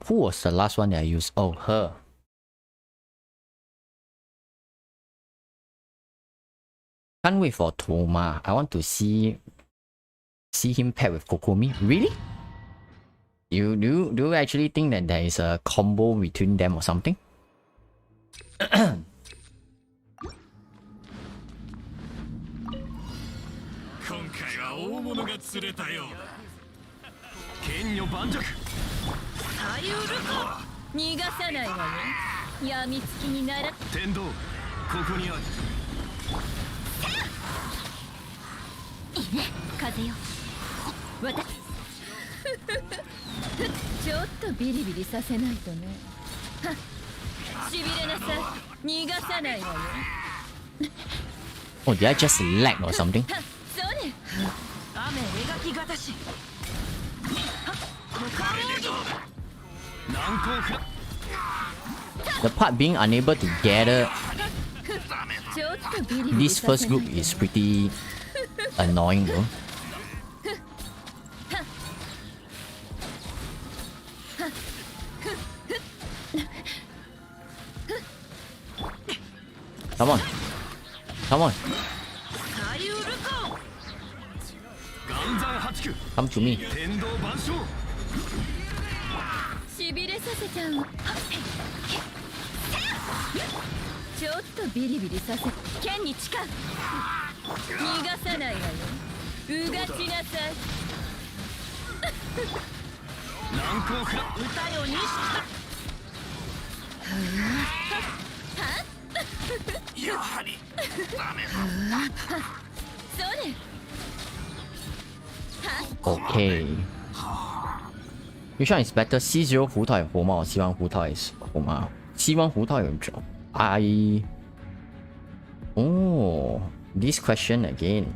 Who was the last one that I used? Oh, her. Can't wait for Toma. I want to see him paired with Kokomi. Really? Do you actually think that there is a combo between them or something? 今回は大物が釣れたようだ。剣女盤石。さゆるか逃がさないわよ。やみつきになら天道、ここにある。いいね風よ。私ちょっとビリビリさせないとね。はっしびれなさい。逃がさないわよ。 Oh, did I just lag or something? はっそれ。雨描きがたし。はっ向かうように。難攻不落。 The part being unable to gather ちょっとビリビリ this さ first せない group is pretty annoying though. Come on. Come on. さゆるか。 岩山八九。 Come to me. 天道万象。しびれさせちゃう。はっちょっとビリビリさせ剣に近う。逃がさないわよ。うがちなさい。難攻不落。歌よ錦。やはりダメだ。それ。 Okay. Which one is better? C0 胡桃与火猫 or C1 胡桃is 火猫 C1 胡桃有 job. Oh, this question again.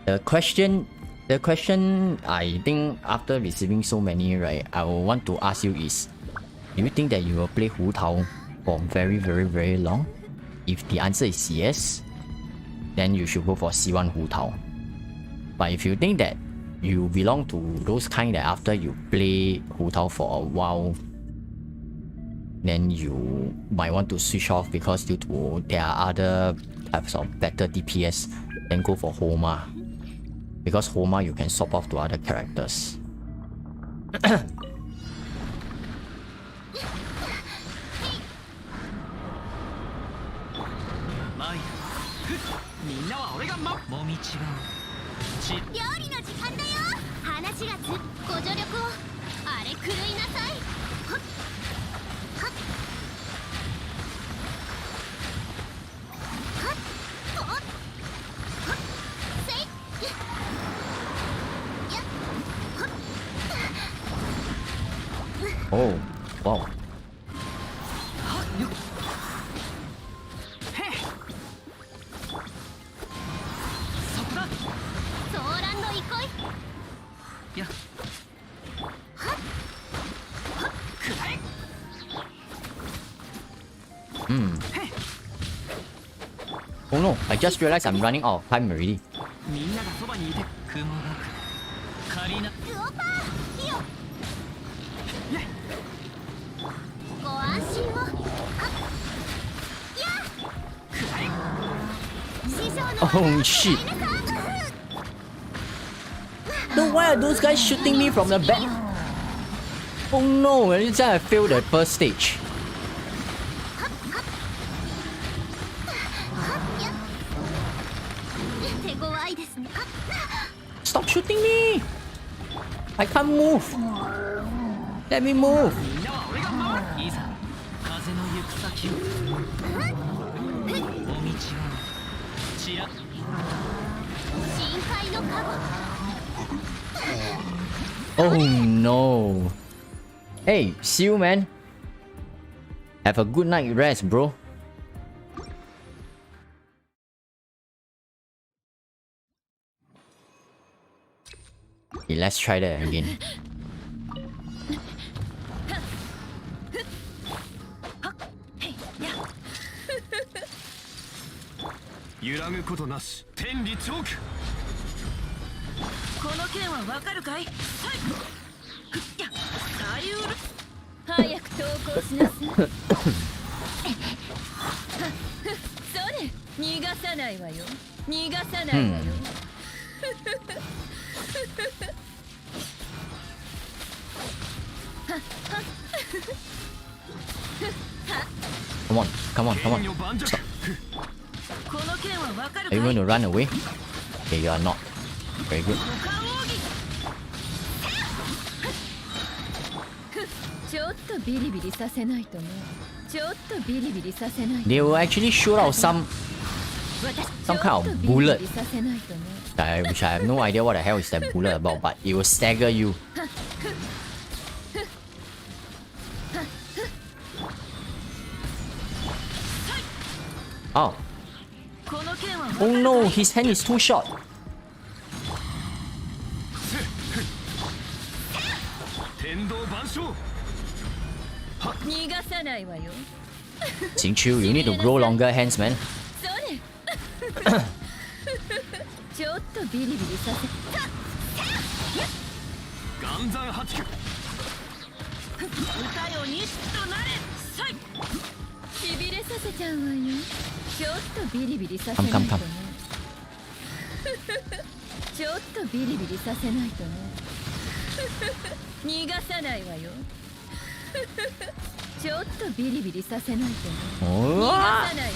The question I think after receiving so many, right, I will want to ask you is, do you think that you will play Hu Tao for very long? If the answer is yes, then you should go for C1 Hu Tao. But if you think that you belong to those kind that after you play Hu Tao for a while, then you might want to switch off because due to there are other types of better DPS, then go for Homa. Because Homa you can swap off to other characters. みんなは俺がもみ違う。料理の時間だよ。話がご助力をあれ狂いなさい。はっはっはっとはっせいやはっ Oh, wow. そこだ。ソーランド行こい。や。はっはっくらえ。Oh no, I just realized I'm running out of time already. みんながそばにいて雲が仮な。ウオパーいいよ。ご安心を。はっやくらえ。師匠の Oh shit. No, why are those guys shooting me from the back? Oh no, it's I failed the first stage. Stop shooting me! I can't move. Let me move. みんなは俺が守る。いざ風の行く先を。もみ違う。ちら。深海のカゴ。 Oh no. Hey, Seal man. Have a good night rest, bro. Okay, let's try that again. 揺らぐことなし天理チョーク。この剣はわかるかい？はい。や、サイウル。早く投降しなさい。それ逃がさないわよ。逃がさないわよ。Come on, come on, come on. Stop. Are you going to run away? Okay, you are not. Very good. ちょっとビリビリさせないとね。ちょっとビリビリさせないと。 They will actually shoot out some kind of bullet, させないとね。 which I have no idea what the hell is that bullet about, but it will stagger you. Oh. Oh no, his hand is too short. 天道万象。逃がさないわよ。 Xingqiu, you need to grow longer hands, man. それちょっとビリビリさせ。岩山八九。歌よ西となれ。さい。しびれさせちゃうわよ。ちょっとビリビリさせないとね。ちょっとビリビリさせないとね。逃がさないわよ。ちょっとビリビリさせないとね。逃がさないわよ。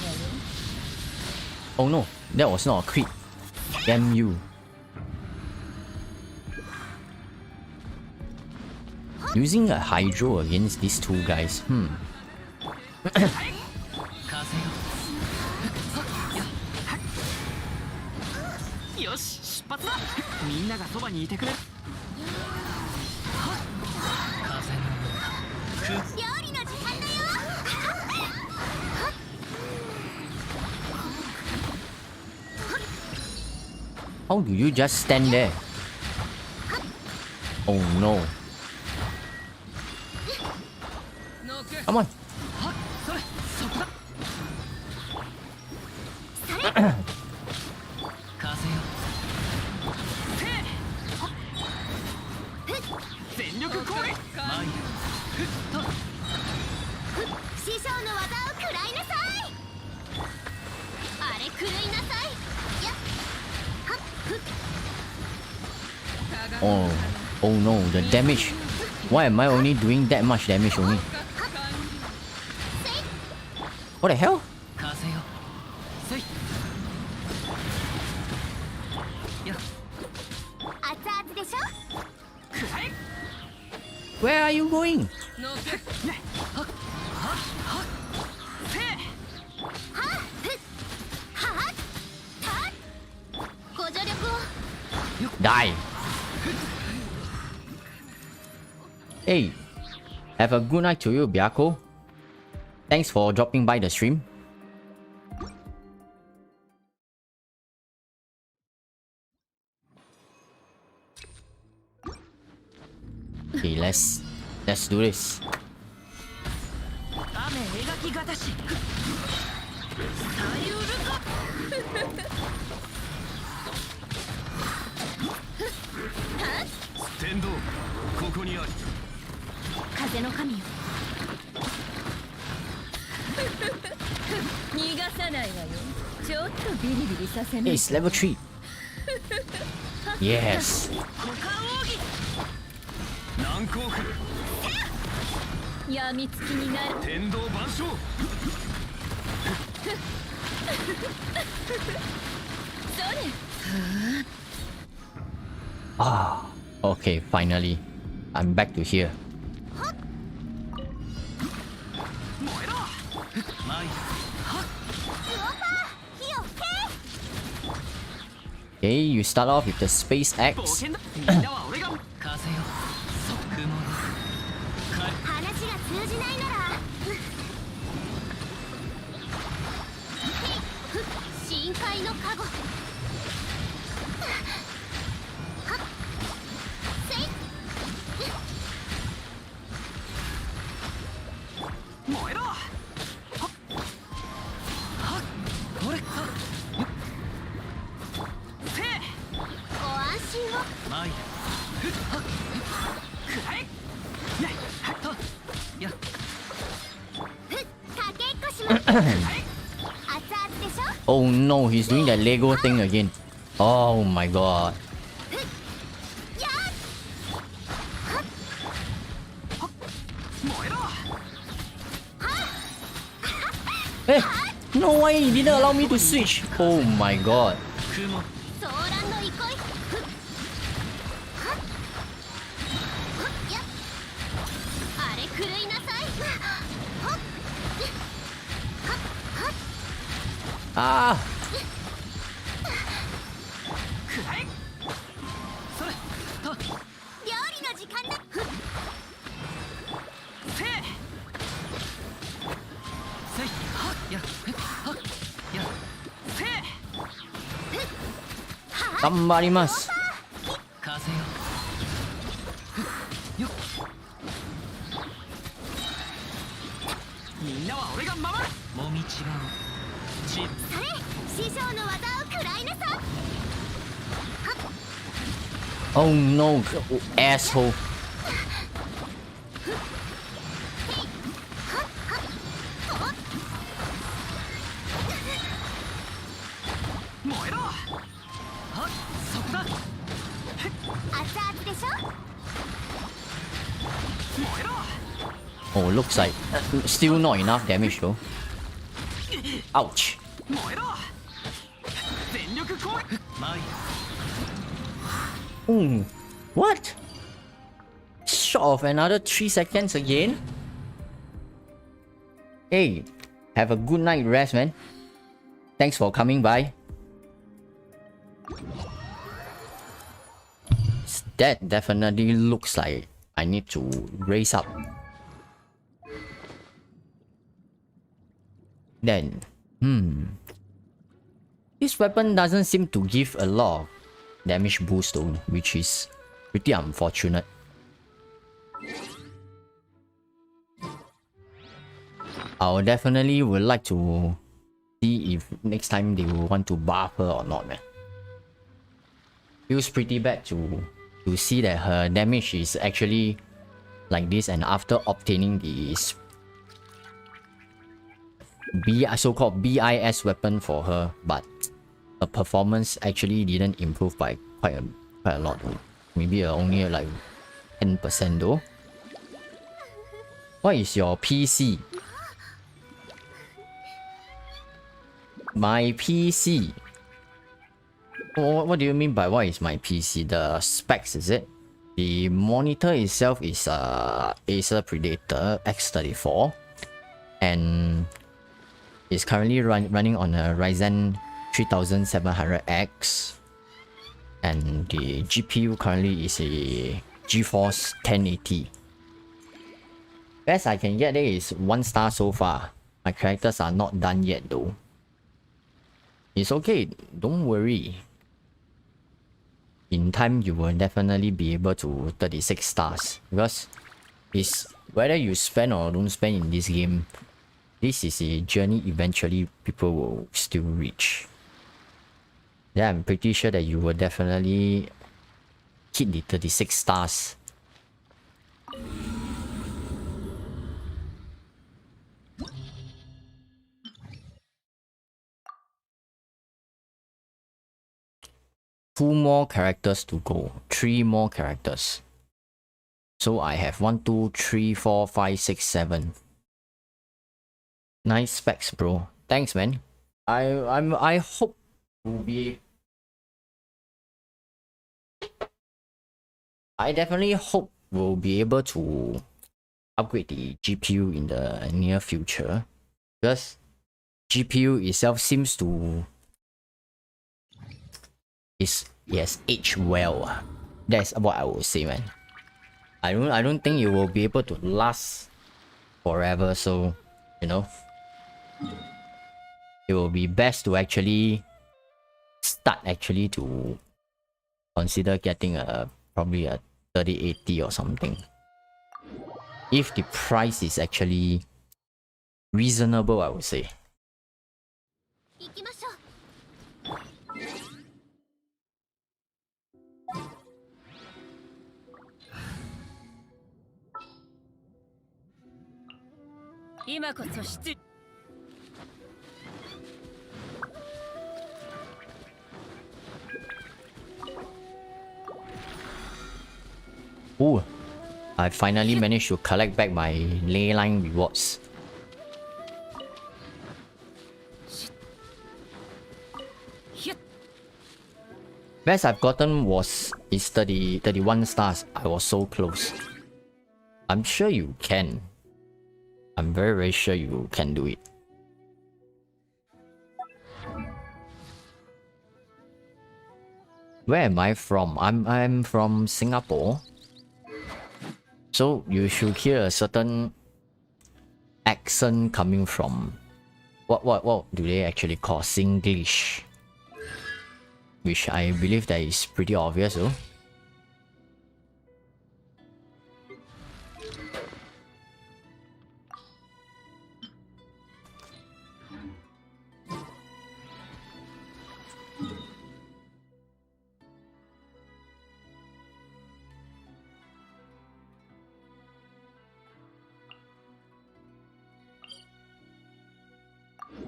Oh no, that was not a crit. Damn you. Using a hydro against these two guys. よし出発だ。みんながそばにいてくれ。料理の時間だよ。 How do you just stand there? Oh no. Come on. 全力攻撃。師匠の技を食らいなさい。あれ狂いなさい。やっはっふっ。 Oh. Oh no, the damage. Why am I only doing that much damage only? What the hell? 風よ。せい。や。熱々でしょ。 Where are you going? はっふっはったっ。ご助力を。 Die. Hey, have a good night to you, Byako. Thanks for dropping by the stream. Okay, let's do this. 雨描きがたし。サイウルか。天道ここにあり。風の神よ。逃がさないわよ。ちょっとビリビリさせない。 Hey, it's level 3. Yes. 難攻不。やみつきになる。天道万象。それ。 Ah, okay, finally. I'm back to here. 燃えろ。マイ。 Okay, you start off with the space 冒 axe. 険だ。みんなは俺が。風よ。即雲。話が通じないなら臨界の加護。せい。燃えろ。はっはっこれはっせえ。ご安心を。参る。ふっはっくらえ。やっはっとやっふっかけっこします。熱々でしょ。 Oh no, he's doing that Lego thing again. Oh my god. やっ。燃えろ。 Hey, no way, he didn't allow me to switch. Oh my god. 雲。ソーランの憩い。ふっはっふっやっ。あれ狂いなさい。ほっはっはっ Ah, くらえ。それ。はっ料理の時間だ。ふっせえ。せい。はっやっふっはっやっせえ。頑張ります。風よ。ふっよっ。みんなは俺が守る。もみ違う。チッ。それ師匠の技を食らいなさ。 Oh no, asshole. 燃えろ。はっそこだ。熱々でしょ。 燃えろ。 Oh, looks like still not enough damage though. Ouch. 燃えろ。全力攻撃。参る。 Ooh, what? Short of another 3 seconds again? Hey, have a good night rest, man. Thanks for coming by. That definitely looks like I need to raise up. Then, this weapon doesn't seem to give a lot of damage boost though, which is pretty unfortunate. I'll definitely would like to see if next time they will want to buff her or not, man. Feels pretty bad to see that her damage is actually like this, and after obtaining the so-called BIS weapon for her, but her performance actually didn't improve by quite a lot. Maybe only like 10% though. What is your PC? My PC. What do you mean by what is my PC? The specs, is it? The monitor itself is Acer Predator X34 and is currently running on a Ryzen 3700X, and the GPU currently is a GeForce 1080. Best I can get there is 1 star so far. My characters are not done yet though. It's okay, don't worry. In time you will definitely be able to 36 stars, because it's whether you spend or don't spend in this game, this is a journey eventually people will still reach. Yeah, I'm pretty sure that you will definitely hit the 36 stars. Two more characters to go. 3 more characters. So I have 1, 2, 3, 4, 5, 6, 7. Nice specs, bro. Thanks, man. I hope we'll be. I definitely hope we'll be able to upgrade the GPU in the near future, because GPU itself seems to yes, aged well. That's what I would say, man. I don't think it will be able to last forever, so you know, it will be best to actually start actually to consider getting a probably a 3080 or something. If the price is actually reasonable, I would say. 行きましょう。今こそ失 Oh, I finally managed to collect back my ley line rewards. Best I've gotten is 31 stars. I was so close. I'm sure you can. I'm very, very sure you can do it. Where am I from? I'm from Singapore. So you should hear a certain accent coming from what do they actually call Singlish? Which I believe that is pretty obvious though.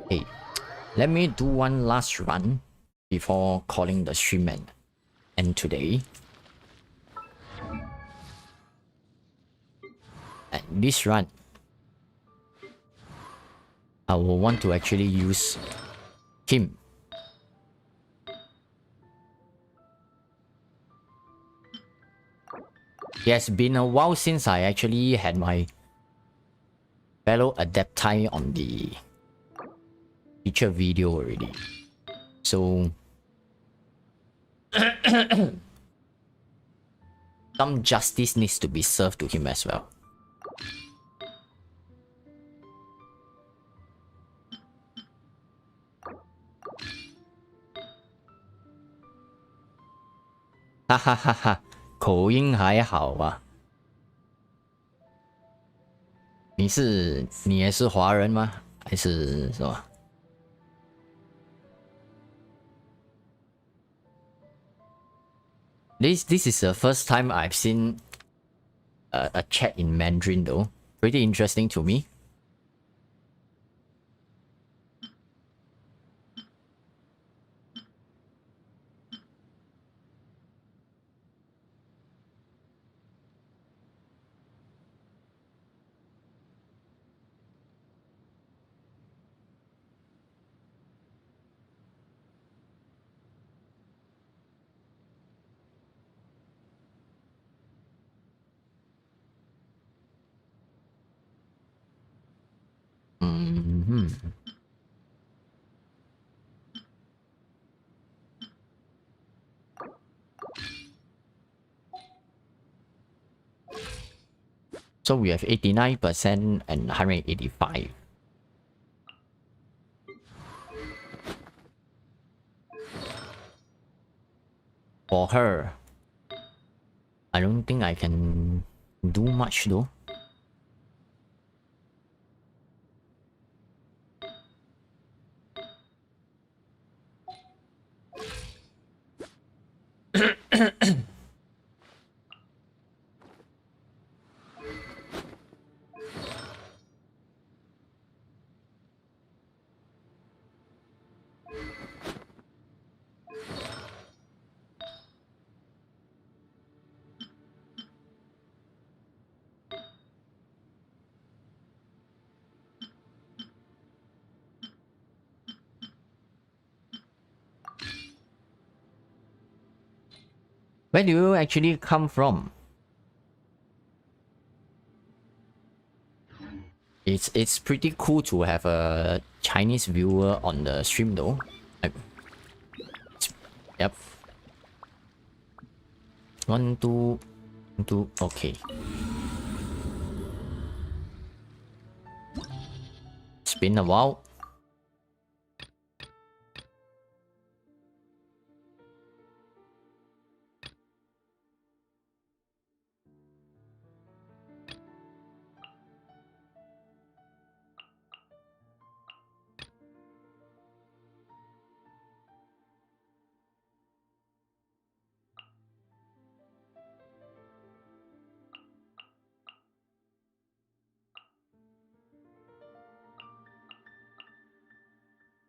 Hey, let me do one last run before calling the stream end today. And this run, I will want to actually use him. It has been a while since I actually had my fellow adepti on the feature video already. So some justice needs to be served to him as well. Ha ha ha ha, 口音还好啊。你也是华人吗？还是什么？ This is the first time I've seen a chat in Mandarin though. Pretty interesting to me. So we have 89% and 185. For her, I don't think I can do much though. Where do you actually come from? It's pretty cool to have a Chinese viewer on the stream though. Yep. 1, 2, 2. Okay. It's been a while.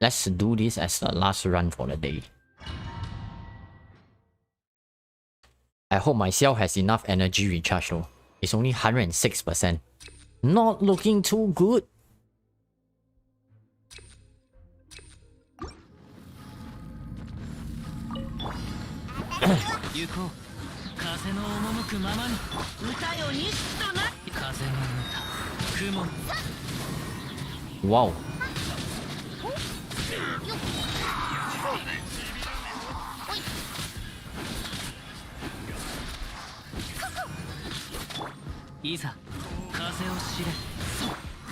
Let's do this as the last run for the day. I hope my cell has enough energy recharge though. It's only 106%. Not looking too good. Yuko, 風の赴くままに歌よ西とな風の歌雲 Wow.いざ風を知れ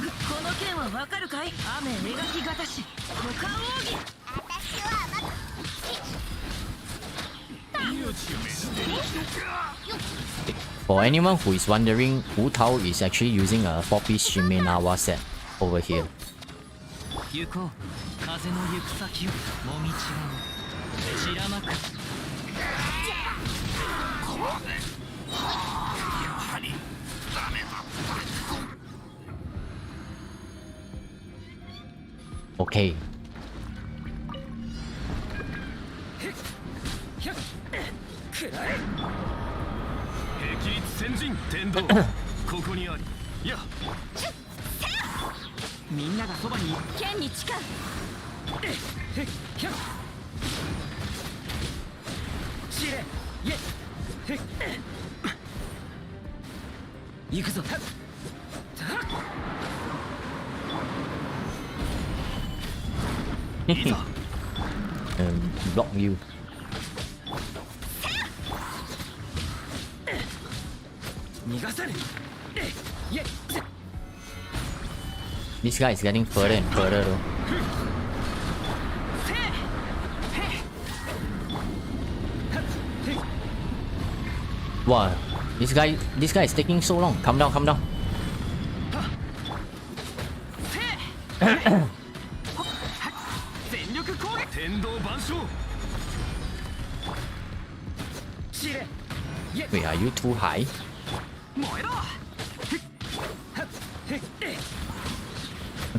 この剣はわかるかい雨描きがたし股間奥義私はまだ For anyone who is wondering, Wu Tao is actually using a 4-piece Shimenawa set over here. 行こう風の行く先をもみちがう散らまく Okay. 霹靂先陣天道ここにありいやみんながそばに剣に誓う知れいえ行くぞ Block you. This guy is getting further and further though. Wow, this guy is taking so long. Calm down, calm down. 全力攻撃天道万象 知れ Wait, are you too high? 燃えろ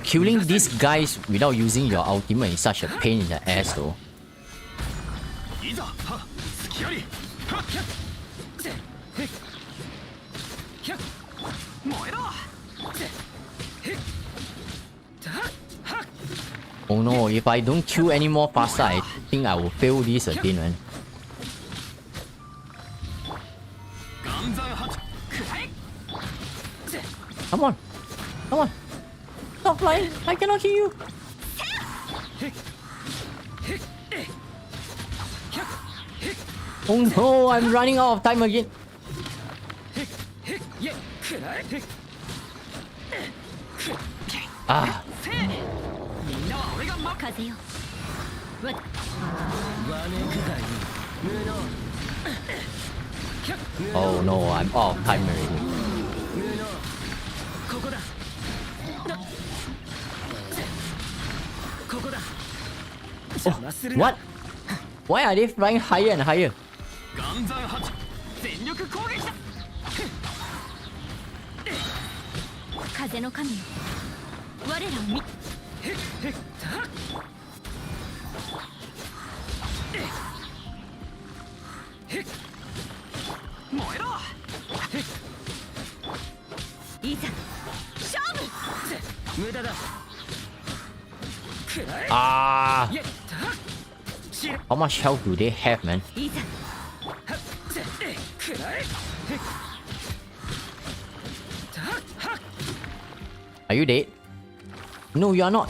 Killing these guys without using your ultimate is such a pain in the ass though. いざは隙ありはっ燃えろ Oh no, if I don't kill any more faster, I think I will fail this again, man. 岩山八 Come on, come on. Stop flying, I cannot kill you. Oh no, I'm running out of time again. いえくらえ Ah, みんなは俺が待風よわわねくがい無能 oh no, I'm off time already. 無能ここだここだ邪魔するな What? Why are they flying higher and higher? 岩山八全力攻撃だ風の神よ我らを見燃えろいざ勝負無駄だくらえ Ah, いえ知れ how much health do they have, man? いざくらえ Are you dead? No, you are not.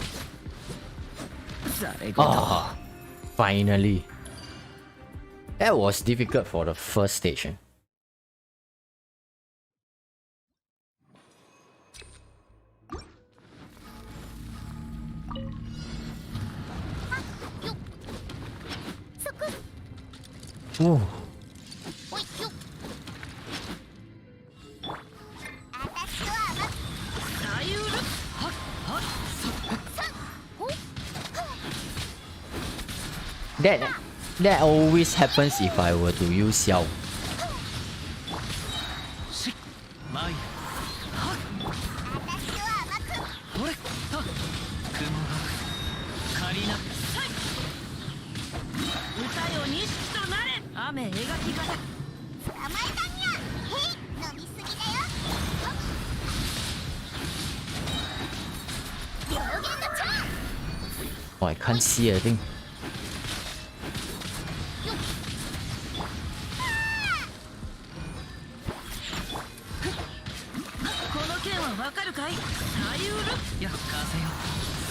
ざれごと Ah, finally. That was difficult for the first station. Ooh. おいよ私はまだ 左右ル That always happens if I were to use Xiao. 前へ私はまだほれは雲が仮な雨描き方。捕まえたにゃ。へい、飲みすぎだよ。両弦の蝶。 Oh, I can't see a thing. この剣はわかるかい？サイウル。いや風よ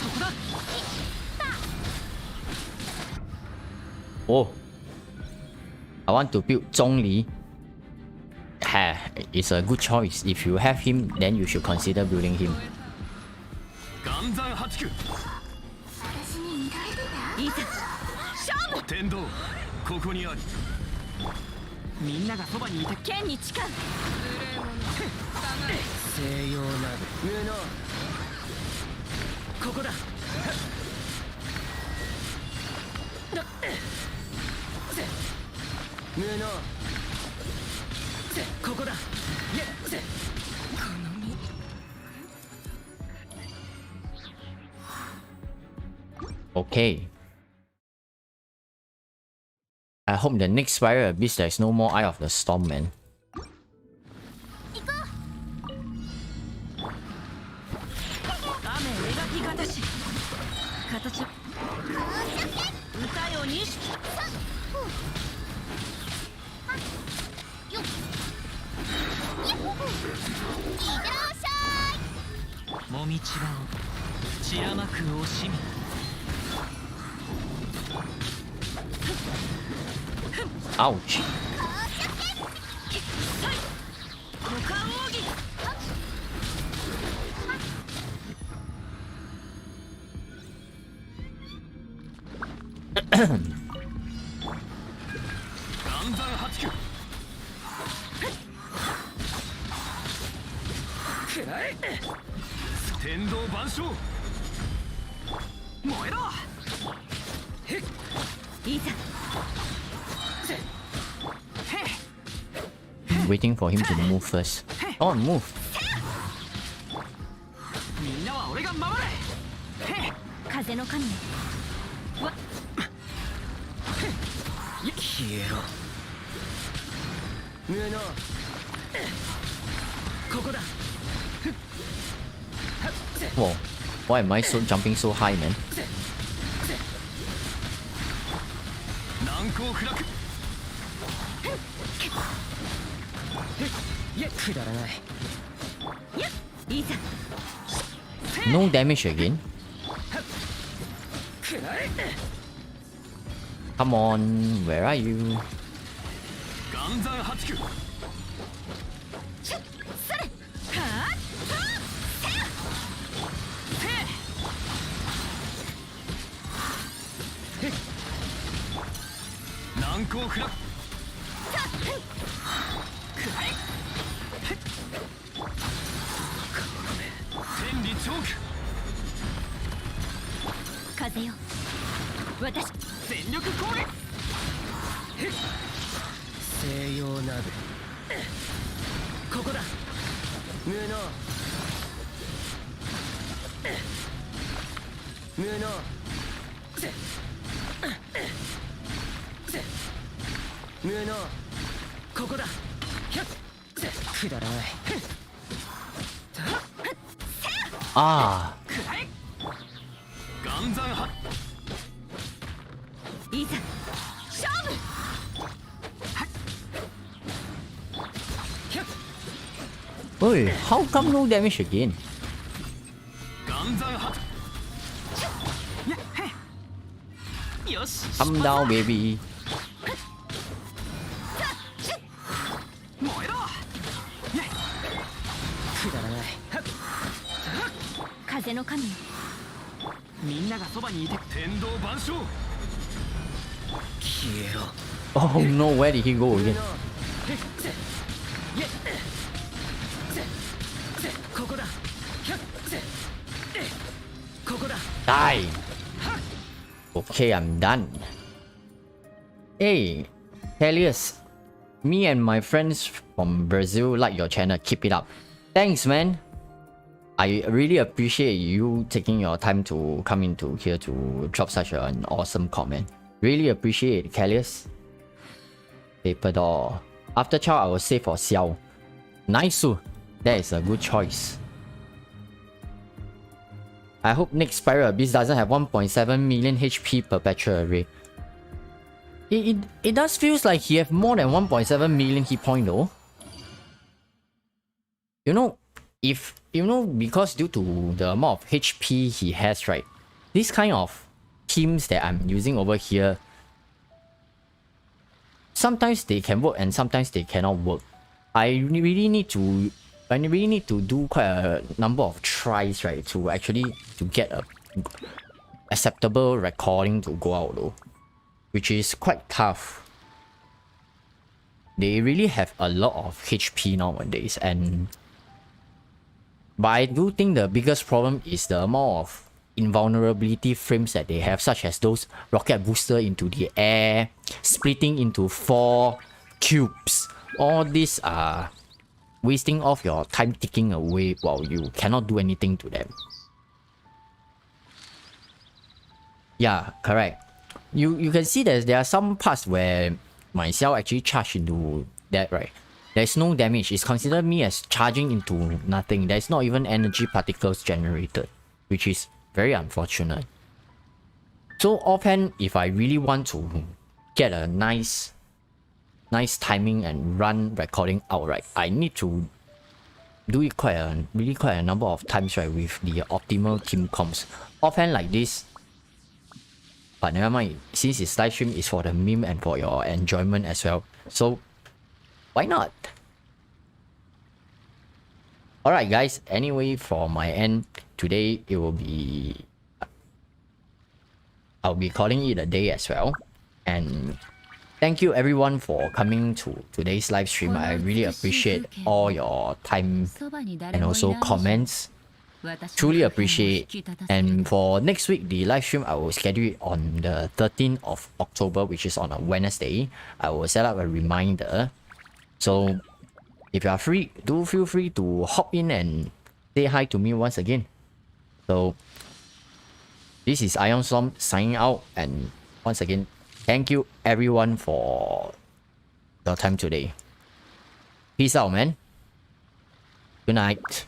そこだ Oh. I want to build Zhongli. It's a good choice. If you have him, then you should consider building him. 岩山八九私に見られてた？いざ勝負。天道ここにありみんながそばにいて剣に誓う。西洋な無能ここだ無能ここだいやOkay. I hope the next Fire Abyss there is no more Eye of the Storm, man. 行こ雨描き方し。形。歌よにし。よっ。いってらっしゃい。もみちばを散らまく惜しみ Ouch. 股間奥義。 岩山八九くらえ天道万象燃えろ いざ。 Waiting for him to move first. Oh, move. みんなは俺が守れ風の神。消えろ無能ここだ Whoa. Why am I jumping so high, man? 難攻不落いやくだらないいざ。 No damage again. くらえ Come on, where are you? 岩山八九それ。はあ。難攻不落天理チョーク風よ。私。全力攻撃西洋鍋ここだ無能無能無能ここだくだらない Ah. 岩山八いざ。勝負。 Oi, how come no damage again? 岩山八よし Come down, baby. 燃えろくだらない風の神。みんながそばにいて天道万象消えろ Oh no, where did he go again? ここだここだ Die. Okay, I'm done. Hey, Helios. Me and my friends from Brazil like your channel. Keep it up. Thanks, man. I really appreciate you taking your time to come into here to drop such an awesome comment. Really appreciate it, Helios. Paper doll. After Chao, I will save for Xiao. Nice. That is a good choice. I hope next Spiral Abyss doesn't have 1.7 million HP perpetual array. It does feels like he have more than 1.7 million hit point though. You know, because due to the amount of HP he has, right? This kind of teams that I'm using over here, sometimes they can work and sometimes they cannot work. I really need to do quite a number of tries, right, to get a acceptable recording to go out though, which is quite tough. They really have a lot of HP nowadays, but I do think the biggest problem is the amount of invulnerability frames that they have, such as those rocket booster into the air, splitting into 4 cubes. All these are wasting off your time ticking away while you cannot do anything to them. Yeah, correct. You can see that there are some parts where my cell actually charged into that, right? There's no damage. It's considered me as charging into nothing. There's not even energy particles generated, which is very unfortunate. So offhand, if I really want to get a nice timing and run recording out, right, I need to do it quite a number of times, right, with the optimal team comps. Offhand like this, but never mind, since this live stream is for the meme and for your enjoyment as well, so why not? Alright guys, anyway, for my end, today it will be... I'll be calling it a day as well. And thank you everyone for coming to today's live stream. I really appreciate all your time and also comments. Truly appreciate. And for next week, the live stream I will schedule it on the 13th of October, which is on a Wednesday. I will set up a reminder. So if you are free, do feel free to hop in and say hi to me once again. So this is IonStorm signing out, and once again, thank you everyone for your time today. Peace out, man. Good night.